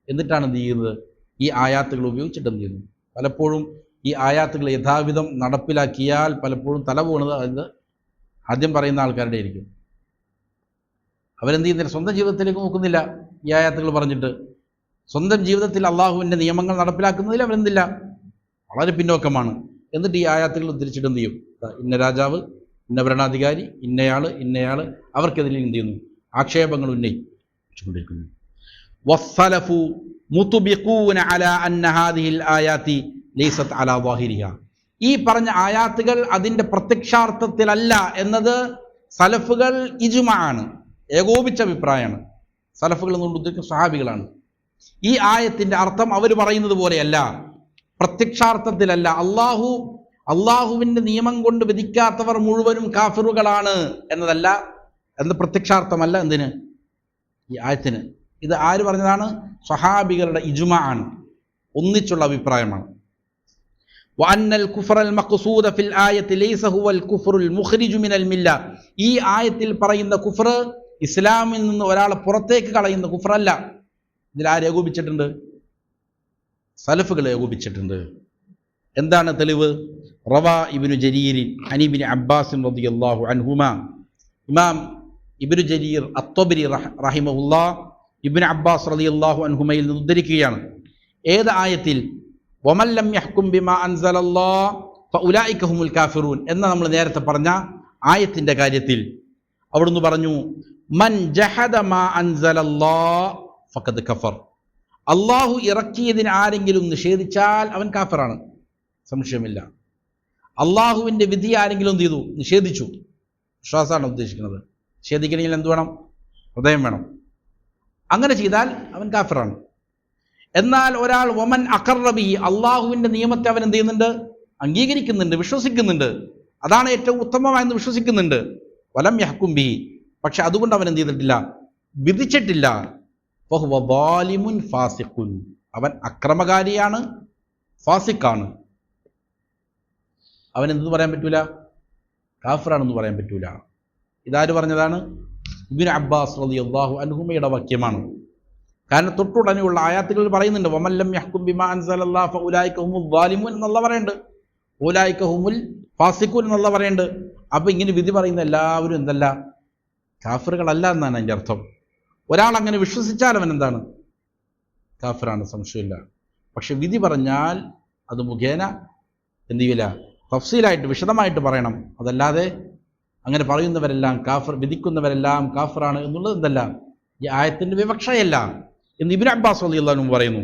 എന്നിട്ടാണ് എന്ത് ചെയ്യുന്നത്, ഈ ആയാത്തുകൾ ഉപയോഗിച്ചിട്ട് എന്ത് ചെയ്യുന്നു. പലപ്പോഴും ഈ ആയാത്തുകൾ യഥാവിധം നടപ്പിലാക്കിയാൽ പലപ്പോഴും തല പോകുന്നത് അത് ആദ്യം പറയുന്ന ആൾക്കാരുടെ ആയിരിക്കും. അവരെന്ത് ചെയ്യുന്നില്ല, സ്വന്തം ജീവിതത്തിലേക്ക് നോക്കുന്നില്ല. ഈ ആയാത്തുകൾ പറഞ്ഞിട്ട് സ്വന്തം ജീവിതത്തിൽ അള്ളാഹുവിൻ്റെ നിയമങ്ങൾ നടപ്പിലാക്കുന്നതിൽ അവരെന്തില്ല, വളരെ പിന്നോക്കമാണ്. എന്നിട്ട് ഈ ആയാത്തുകൾ ഉദ്ധരിച്ചിട്ട് എന്ത് ചെയ്യും, ഇന്ന രാജാവ്, ഇന്ന ഭരണാധികാരി, ഇന്നയാള് അവർക്കെതിരെ എന്ത് ചെയ്യുന്നു, ആക്ഷേപങ്ങൾ ഉന്നയിച്ചുകൊണ്ടിരിക്കുന്നു. വസ്സലഫു മുത്ബിഖൂന അലാ അന്ന ഹാദിഹിൽ ആയാതി ലൈസത് അലാ ളാഹിരിഹ, ഈ പറഞ്ഞ ആയാത്തുകൾ അതിൻ്റെ പ്രത്യക്ഷാർത്ഥത്തിലല്ല എന്നത് സലഫുകൾ ഇജ്മാഅാണ്, ഏകോപിച്ച അഭിപ്രായമാണ്. സലഫുകൾ എന്നുകൊണ്ട് ഉദ്ദേശിക്കുന്ന സ്വഹാബികളാണ്. ഈ ആയത്തിൻ്റെ അർത്ഥം അവർ പറയുന്നത് പോലെയല്ല, പ്രത്യക്ഷാർത്ഥത്തിലല്ല. അള്ളാഹുവിൻ്റെ നിയമം കൊണ്ട് വിധിക്കാത്തവർ മുഴുവനും കാഫിറുകളാണ് എന്നതല്ല, എന്ന പ്രത്യക്ഷാർത്ഥമല്ല എന്തിന്, ഈ ആയത്തിന്. ഇത് ആര് പറഞ്ഞതാണ്? സ്വഹാബികളുടെ ഇജ്മാഅാണ്, ഒന്നിച്ചുള്ള അഭിപ്രായമാണ്. വഅന്നൽ കുഫ്റൽ മഖ്സൂദ ഫിൽ ആയത്തി ലൈസ ഹുവൽ കുഫ്റുൽ മുഖ്രിജു മിനൽ മില്ല. ഈ ആയത്തിൽ പറയുന്ന കുഫ്ർ ഇസ്ലാമിൽ നിന്ന് ഒരാളെ പുറത്തേക്ക് കളയുന്ന കുഫ്റല്ല. ഇതിൽ ആര് ഏകോപിച്ചിട്ടുണ്ട്? സലഫുകൾ ഏകോപിച്ചിട്ടുണ്ട്. എന്താണ് തെളിവ്? റവാ ഇബ്നു ജരീർ അൻ ഇബ്നു അബ്ബാസ് റളിയല്ലാഹു അൻഹുമാ. ഇമാം ഇബ്നു ജരീർ അത്വബരി റഹിമഹുല്ലാഹ് ഇബ്നു അബ്ബാസ് റളിയല്ലാഹു അൻഹുമയിൽ നിന്ന് ഉദ്ധരിക്കുകയാണ്. ഏത് ആയത്തിൽ? വമൻ ലം യഹ്കും ബിമാ അൻസലല്ലാഹ് ഫഉലൈക ഹുമുൽ കാഫിറൂൻ എന്ന നമ്മൾ നേരത്തെ പറഞ്ഞ ആയത്തിന്റെ കാര്യത്തിൽ അവിടുന്ന് പറഞ്ഞു, മൻ ജഹദ മാ അൻസലല്ലാഹ് ഫഖദ് കഫർ. അള്ളാഹു ഇറക്കിയതിന് ആരെങ്കിലും നിഷേധിച്ചാൽ അവൻ കാഫിറാണ്, സംശയമില്ല. അള്ളാഹുവിൻ്റെ വിധി ആരെങ്കിലും എന്ത് ചെയ്തു? നിഷേധിച്ചു. വിശ്വാസമാണ് ഉദ്ദേശിക്കുന്നത്. നിഷേധിക്കണമെങ്കിൽ എന്ത് വേണം? ഹൃദയം വേണം. അങ്ങനെ ചെയ്താൽ അവൻ കാഫിറാണ്. എന്നാൽ ഒരാൾ വമൻ അഖറ ബിഹി, അള്ളാഹുവിൻ്റെ നിയമത്തെ അവൻ എന്ത് ചെയ്യുന്നുണ്ട്? അംഗീകരിക്കുന്നുണ്ട്, വിശ്വസിക്കുന്നുണ്ട്, അതാണ് ഏറ്റവും ഉത്തമമായെന്ന് വിശ്വസിക്കുന്നുണ്ട്. വലം യഹ്കും ബിഹി, പക്ഷെ അതുകൊണ്ട് അവൻ എന്ത് ചെയ്തിട്ടില്ല? വിധിച്ചിട്ടില്ല. ഫഹുവ ളാലിമുൻ ഫാസിഖുൻ, അവൻ അക്രമകാരിയാണ്, ഫാസിഖാണ്. അവൻ എന്തെന്ന് പറയാൻ പറ്റൂല? കാഫിറാണെന്ന് പറയാൻ പറ്റൂല. ഇതാര് പറഞ്ഞതാണ്? ഇബ്നു അബ്ബാസ് റളിയല്ലാഹു അൻഹുമയുടെ വാക്യമാണ്. കാരണം തൊട്ടുടനെയുള്ള ആയാത്തുകൾ പറയുന്നുണ്ട്, വമൻ ലം യഹ്കും ബിമാ അൻസലല്ലാഹു ഫഉലൈക ഹുമുൽ ളാലിമൂൻ എന്നുള്ള പറയുന്നുണ്ട്, ഉലൈക ഹുമുൽ ഫാസിഖൂൻ എന്നുള്ള പറയുന്നുണ്ട്. അപ്പോൾ ഇങ്ങനെ വിധി പറയുന്ന എല്ലാവരും എന്തല്ല? കാഫിറുകളല്ല എന്നാണ് അതിൻ്റെ അർത്ഥം. ഒരാൾ അങ്ങനെ വിശ്വസിച്ചാൽ അവൻ എന്താണ്? കാഫിറാണ്, സംശയമില്ല. പക്ഷെ വിധി പറഞ്ഞാൽ അത് മുഖേന എന്ത് ചെയ്യില്ല? തഫ്സീലായിട്ട് വിശദമായിട്ട് പറയണം. അതല്ലാതെ അങ്ങനെ പറയുന്നവരെല്ലാം കാഫിർ, വിധിക്കുന്നവരെല്ലാം കാഫിറാണ് എന്നുള്ളത് എന്തല്ല? ഈ ആയത്തിൻ്റെ വിവക്ഷയല്ല എന്ന് ഇബ്നു അബ്ബാസ് റളിയല്ലാഹു അൻഹു പറയുന്നു.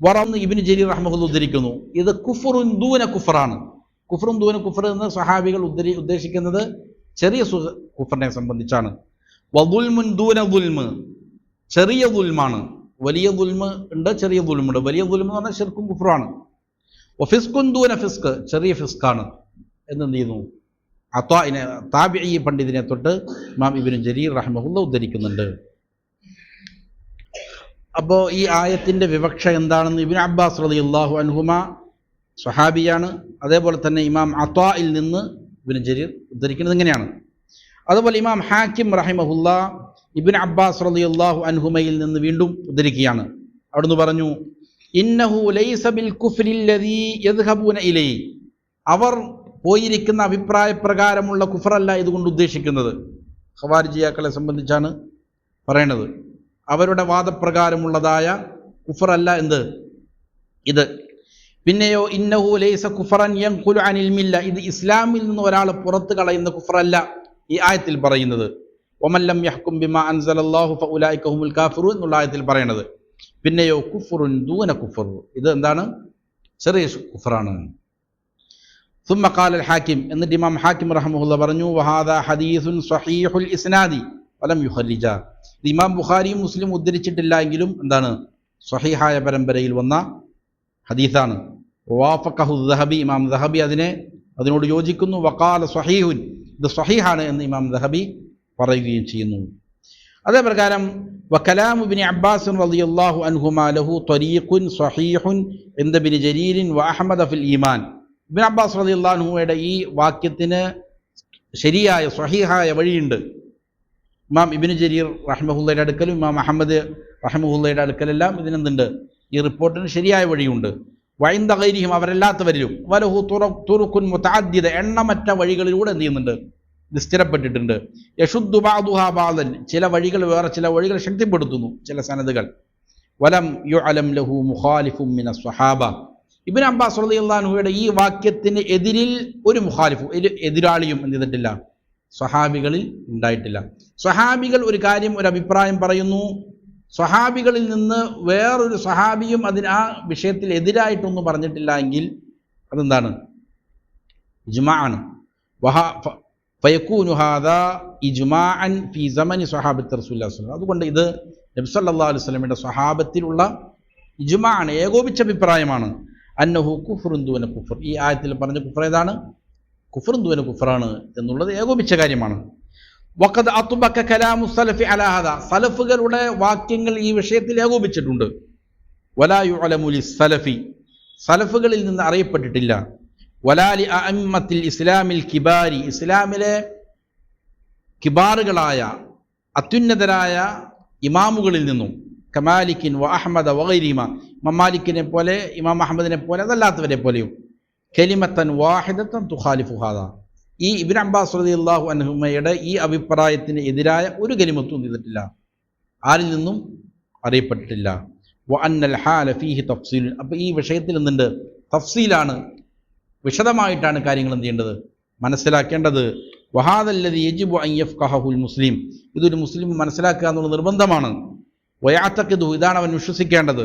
വറന്ന് ഇബ്നു ജരീർ റഹ്മഹുല്ലാഹ് ഉദ്ധരിക്കുന്നു, ഇത് കുഫ്റുൻ ദൂന കുഫറാണ്. കുഫ്റുൻ ദൂന കുഫർ എന്ന് സ്വഹാബികൾ ഉദ്ദേശിക്കുന്നത് ചെറിയ കുഫറിനെ സംബന്ധിച്ചാണ്. വദുൽമുൻ ദൂന ദുൽമ്, ചെറിയ ദുൽമാണ്. വലിയ ദുൽമ് ഉണ്ട്, ചെറിയ ദുൽമുണ്ട്. വലിയ ദുൽമ് എന്ന് പറഞ്ഞാൽ ശിർക്കും കുഫ്റാണ്. വഫിസ്കുൻ ദൂന ഫിസ്ക്, ചെറിയ ഫിസ്കാണ് എന്ത് ചെയ്യുന്നു? അത്വാഇനെ, താബിഈ പണ്ഡിതിനെ തൊട്ട് ഇമാം ഇബ്നു ജരീർ റഹ്മഹുല്ലാഹ് ഉദ്ധരിക്കുന്നുണ്ട്. അപ്പോൾ ഈ ആയത്തിൻ്റെ വിവക്ഷ എന്താണെന്ന് ഇബ്നു അബ്ബാസ് റളിയല്ലാഹു അൻഹുമാ സ്വഹാബിയാണ്. അതേപോലെ തന്നെ ഇമാം അത്വായിൽ നിന്ന് ഇബ്നു ജരീർ ഉദ്ധരിക്കുന്നത് ഇങ്ങനെയാണ്. അതുപോലെ ഇമാം ഹാക്കിം റഹിമഹുല്ലാഹ് ഇബ്നു അബ്ബാസ് റളിയല്ലാഹു അൻഹുമയിൽ നിന്ന് വീണ്ടും ഉദ്ധരിക്കുകയാണ്. അവിടുന്ന് പറഞ്ഞു, ഇന്നഹു ലൈസ ബിൽ കുഫ്രില്ലദീ യദ്ഹബൂന ഇലൈഹി, അവർ പോയിരിക്കുന്ന അഭിപ്രായ പ്രകാരമുള്ള കുഫറല്ല ഇതുകൊണ്ട് ഉദ്ദേശിക്കുന്നത്. ഖവാരിജിയാക്കളെ സംബന്ധിച്ചാണ് പറയണത്. അവരുടെ വാദപ്രകാരമുള്ളതായ കുഫറല്ല എന്ത് ഇത്. പിന്നെയോ ഇന്നഹു ലൈസ കുഫറൻ യൻഖുലു അനിൽ മില്ല, ഇത് ഇസ്ലാമിൽ നിന്ന് ഒരാളെ പുറത്ത് കളയുന്ന കുഫറല്ല ഈ ആയത്തിൽ പറയുന്നത്. വമൻ ലം യഹ്കും ബിമാ അൻസലല്ലാഹു ഫഉലൈക ഹുമുൽ കാഫിറൂൻ എന്നുള്ള ആയത്തിൽ പറയണത്. പിന്നെയോ കുഫ്റുൻ ദൂന കുഫർ, ഇത് എന്താണ്? ചെറിയ കുഫറാണ്. ثم قال الحاكم, എന്നിട്ട് ഇമാം ഹാക്കിം റഹ്മഹുല്ലാഹ് പറഞ്ഞു, വഹാദാ ഹദീസുൻ സ്വഹീഹുൽ ഇസ്നാദി വലം യുഖരിജ, ഇത് ഇമാം ബുഖാരിയും മുസ്ലിം ഉദ്ധരിച്ചിട്ടില്ല എങ്കിലും എന്താണ്? സ്വഹീഹായ പരമ്പരയിൽ വന്ന ഹദീസാണ്. വാഫഖഹു ദഹബി, ഇമാം ദഹബി അതിനോട് യോജിക്കുന്നു. വഖാല സ്വഹീഹുൻ, ഇത് സ്വഹീഹാണ് എന്ന് ഇമാം ദഹബി പറയുകയും ചെയ്യുന്നു. അതേപ്രകാരം വകലാമു ഇബ്നു അബ്ബാസ് റളിയല്ലാഹു അൻഹുമാ ലഹു ത്വരീഖുൻ സ്വഹീഹുൻ ഇൻദ ഇബ്നു ജരീർ വഅഹ്മദ ഫിൽ ഈമാൻ. ഇബ്നു അബ്ബാസ് റളിയല്ലാഹു അൻഹുയുടെ ഈ വാക്യത്തിന് ശരിയായ സ്വഹീഹായ വഴിയുണ്ട്. ഇമാം ഇബ്നു ജരീർ റഹ്മഹുള്ളയുടെ അടുക്കലും ഇമാം അഹമ്മദ് റഹ്മഹുള്ളയുടെ അടുക്കലെല്ലാം ഇതിനെന്തുണ്ട്? ഈ റിപ്പോർട്ടിന് ശരിയായ വഴിയുണ്ട്. വഇൻദ ഗൈരിഹിം, അവരല്ലാത്തവരിലും വലഹു തുറുഖുൻ മുതഅദ്ദിദ, എണ്ണമറ്റ വഴികളിലൂടെ എന്ത് ചെയ്യുന്നുണ്ട്? ഇത് സ്ഥിരപ്പെട്ടിട്ടുണ്ട്. യശുദ്ദു ബഅദുഹാ ബഅദൻ, ചില വഴികൾ വേറെ ചില വഴികൾ ശക്തിപ്പെടുത്തുന്നു, ചില സനദുകൾ. വലം യുഅലം ലഹു മുഖാലിഫുൻ മിനസ് സ്വഹാബ, ഇബ്നു അബ്ബാസ് റളിയല്ലാഹു അൻഹുയുടെ ഈ വാക്യത്തിന് എതിരിൽ ഒരു മുഖാലിഫും, എതിരാളിയും എന്ത് ചെയ്തിട്ടില്ല? സ്വഹാബികളിൽ ഉണ്ടായിട്ടില്ല. സ്വഹാബികൾ ഒരു കാര്യം, ഒരു അഭിപ്രായം പറയുന്നു, സ്വഹാബികളിൽ നിന്ന് വേറൊരു സ്വഹാബിയും ആ വിഷയത്തിൽ എതിരായിട്ടൊന്നും പറഞ്ഞിട്ടില്ല എങ്കിൽ അതെന്താണ്? ഇജ്മാഅാണ്. ഫയകൂനു ഹാദാ ഇജ്മാഅൻ ഫീ സമനി സ്വഹാബത്തി റസൂലുള്ളാഹി സ്വല്ലല്ലാഹു അലൈഹി വസല്ലം. അതുകൊണ്ട് ഇത് നബി സല്ലല്ലാഹു അലൈഹി വസല്ലമയുടെ സ്വഹാബത്തിലുള്ള ഇജ്മാഅാണ്, ഏകോപിച്ച അഭിപ്രായമാണ്. അന്നഹു കുഫ്റുൻ ദൂന കുഫർ, ഈ ആയത്തിൽ പറഞ്ഞ കുഫർ ഏതാണ്? കുഫ്റുൻ ദൂന കുഫറാണ് എന്നുള്ളത് ഏകോപിച്ച കാര്യമാണ്. വഖദ് അത്ബക കലാമു സലഫി അലാ ഹദാ, സലഫുകളുടെ വാക്യങ്ങൾ ഈ വിഷയത്തിൽ ഏകോപിച്ചിട്ടുണ്ട്. വലാ യുഅലമു ലിസ്സലഫി, സലഫുകളിൽ നിന്ന് അറിയപ്പെട്ടിട്ടില്ല. വലാ ലി അഇമ്മത്തിൽ ഇസ്ലാമിൽ കിബാരി, ഇസ്ലാമിലെ കിബാറുകളായ അത്യുന്നതരായ ഇമാമുകളിൽ നിന്നും, കമാലിക്കിൻ വ അഹ്മദ വഗൈരിഹിമ, ഇമാം മാലിക്കിനെ പോലെ ഇമാം അഹമ്മദിനെ പോലെ അതല്ലാത്തവരെ പോലെയും, കലിമത്തൻ വാഹിദത്തൻ തുഖാലിഫു ഹാദാ, ഈ ഇബ്നു അബ്ബാസ് റളിയല്ലാഹു അൻഹുമയുടെ ഈ അഭിപ്രായത്തിന് എതിരായ ഒരു കലിമത്തും ചെയ്തിട്ടില്ല, ആരിൽ നിന്നും അറിയപ്പെട്ടിട്ടില്ല. വ അന്നൽ ഹാല ഫീഹി തഫ്സീൽ, അപ്പോൾ ഈ വിഷയത്തിൽ എന്തുണ്ട്? തഫ്സീലാണ്, വിശദമായിട്ടാണ് കാര്യങ്ങൾ എന്ത് ചെയ്യേണ്ടത്? മനസ്സിലാക്കേണ്ടത്. വഹാദല്ലദി യജിബു അൻ യഫ്ഖഹുൽ മുസ്ലിം, ഇതൊരു മുസ്ലിം മനസ്സിലാക്കുക എന്നുള്ള നിർബന്ധമാണ്. വയഅതഖിദു, ഇതാണ് അവൻ വിശ്വസിക്കേണ്ടത്.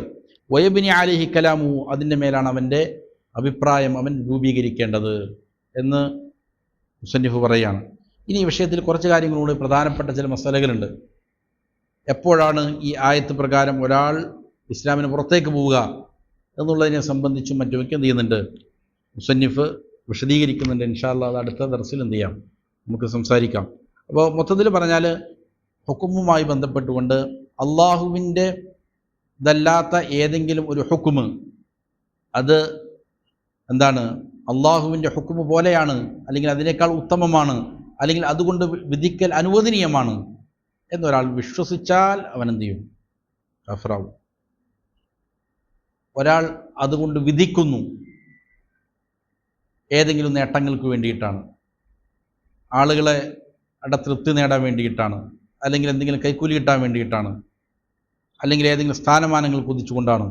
വയബ്നി അലൈഹി കലാമു, അതിൻ്റെ മേലാണ് അവൻ്റെ അഭിപ്രായം അവൻ രൂപീകരിക്കേണ്ടത് എന്ന് മുസന്നിഫ് പറയുകയാണ്. ഇനി ഈ വിഷയത്തിൽ കുറച്ച് കാര്യങ്ങളോട് പ്രധാനപ്പെട്ട ചില മസലകളുണ്ട്. എപ്പോഴാണ് ഈ ആയത്ത് പ്രകാരം ഒരാൾ ഇസ്ലാമിന് പുറത്തേക്ക് പോവുക എന്നുള്ളതിനെ സംബന്ധിച്ചും മറ്റുമൊക്കെ എന്ത് ചെയ്യുന്നുണ്ട്? മുസന്നിഫ് വിശദീകരിക്കുന്നുണ്ട്. ഇൻഷാ അല്ലാഹ് അത് അടുത്ത ദർസിൽ എന്ത് ചെയ്യാം, നമുക്ക് സംസാരിക്കാം. അപ്പോൾ മൊത്തത്തിൽ പറഞ്ഞാൽ ഹുക്കുമുമായി ബന്ധപ്പെട്ടുകൊണ്ട് അള്ളാഹുവിൻ്റെ ഇതല്ലാത്ത ഏതെങ്കിലും ഒരു ഹുക്കുമ്, അത് എന്താണ്? അള്ളാഹുവിൻ്റെ ഹുക്കുമ് പോലെയാണ്, അല്ലെങ്കിൽ അതിനേക്കാൾ ഉത്തമമാണ്, അല്ലെങ്കിൽ അതുകൊണ്ട് വിധിക്കൽ അനുവദനീയമാണ് എന്നൊരാൾ വിശ്വസിച്ചാൽ അവൻ എന്ത് ചെയ്യും? കാഫിറാവും. ഒരാൾ അതുകൊണ്ട് വിധിക്കുന്നു, ഏതെങ്കിലും നേട്ടങ്ങൾക്ക് വേണ്ടിയിട്ടാണ്, ആളുകളെ തൃപ്തി നേടാൻ വേണ്ടിയിട്ടാണ്, അല്ലെങ്കിൽ എന്തെങ്കിലും കൈക്കൂലി കിട്ടാൻ വേണ്ടിയിട്ടാണ്, അല്ലെങ്കിൽ ഏതെങ്കിലും സ്ഥാനമാനങ്ങൾ കുതിച്ചുകൊണ്ടാണ്,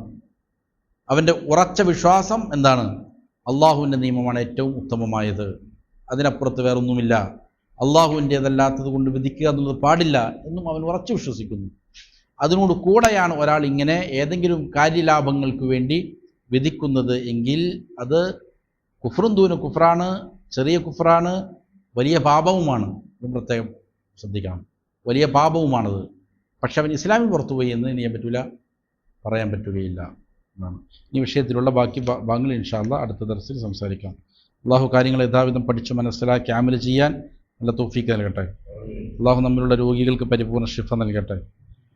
അവൻ്റെ ഉറച്ച വിശ്വാസം എന്താണ്? അള്ളാഹുവിൻ്റെ നിയമമാണ് ഏറ്റവും ഉത്തമമായത്, അതിനപ്പുറത്ത് വേറൊന്നുമില്ല, അള്ളാഹുവിൻ്റേതല്ലാത്തത് കൊണ്ട് വിധിക്കുക എന്നുള്ളത് പാടില്ല എന്നും അവൻ ഉറച്ചു വിശ്വസിക്കുന്നു. അതിനോട് കൂടെയാണ് ഒരാൾ ഇങ്ങനെ ഏതെങ്കിലും കാര്യലാഭങ്ങൾക്ക് വേണ്ടി വിധിക്കുന്നത് എങ്കിൽ അത് കുഫ്റുൻ ദൂന കുഫ്റാണ്, ചെറിയ കുഫ്റാണ്, വലിയ പാപവുമാണ്. ഇത് പ്രത്യേകം ശ്രദ്ധിക്കണം, വലിയ പാപവുമാണത്. പക്ഷെ അവൻ ഇസ്ലാമിൽ പുറത്തുപോയി എന്ന് ചെയ്യാൻ പറ്റില്ല, പറയാൻ പറ്റുകയില്ല എന്നാണ്. ഈ വിഷയത്തിലുള്ള ബാക്കി ഭാഗങ്ങൾ ഇൻഷാ അല്ലാഹ് അടുത്ത ദർസിൽ സംസാരിക്കാം. അള്ളാഹു കാര്യങ്ങൾ യഥാവിധം പഠിച്ച് മനസ്സിലാക്കി അമൽ ചെയ്യാൻ നല്ല തൗഫീഖ് നൽകട്ടെ. അള്ളാഹു നമ്മിലുള്ള രോഗികൾക്ക് പരിപൂർണ്ണ ശിഫ നൽകട്ടെ.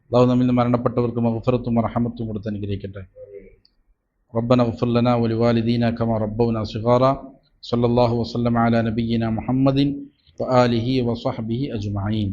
അള്ളാഹു നമ്മിൽ നിന്ന് മരണപ്പെട്ടവർക്ക് മഗ്ഫിറത്തും റഹ്മത്തും കൊടുത്ത് അനുഗ്രഹിക്കട്ടെ. റബ്ബന ഗ്ഫിർ ലനാ വലിവാലിദീന കമാ റബ്ബൗനാ സിഗാറ. സല്ലല്ലാഹു വസല്ലമ അലാ നബിയ്യിനാ മുഹമ്മദിൻ വആലിഹി വസഹ്ബിഹി അജ്മഈൻ.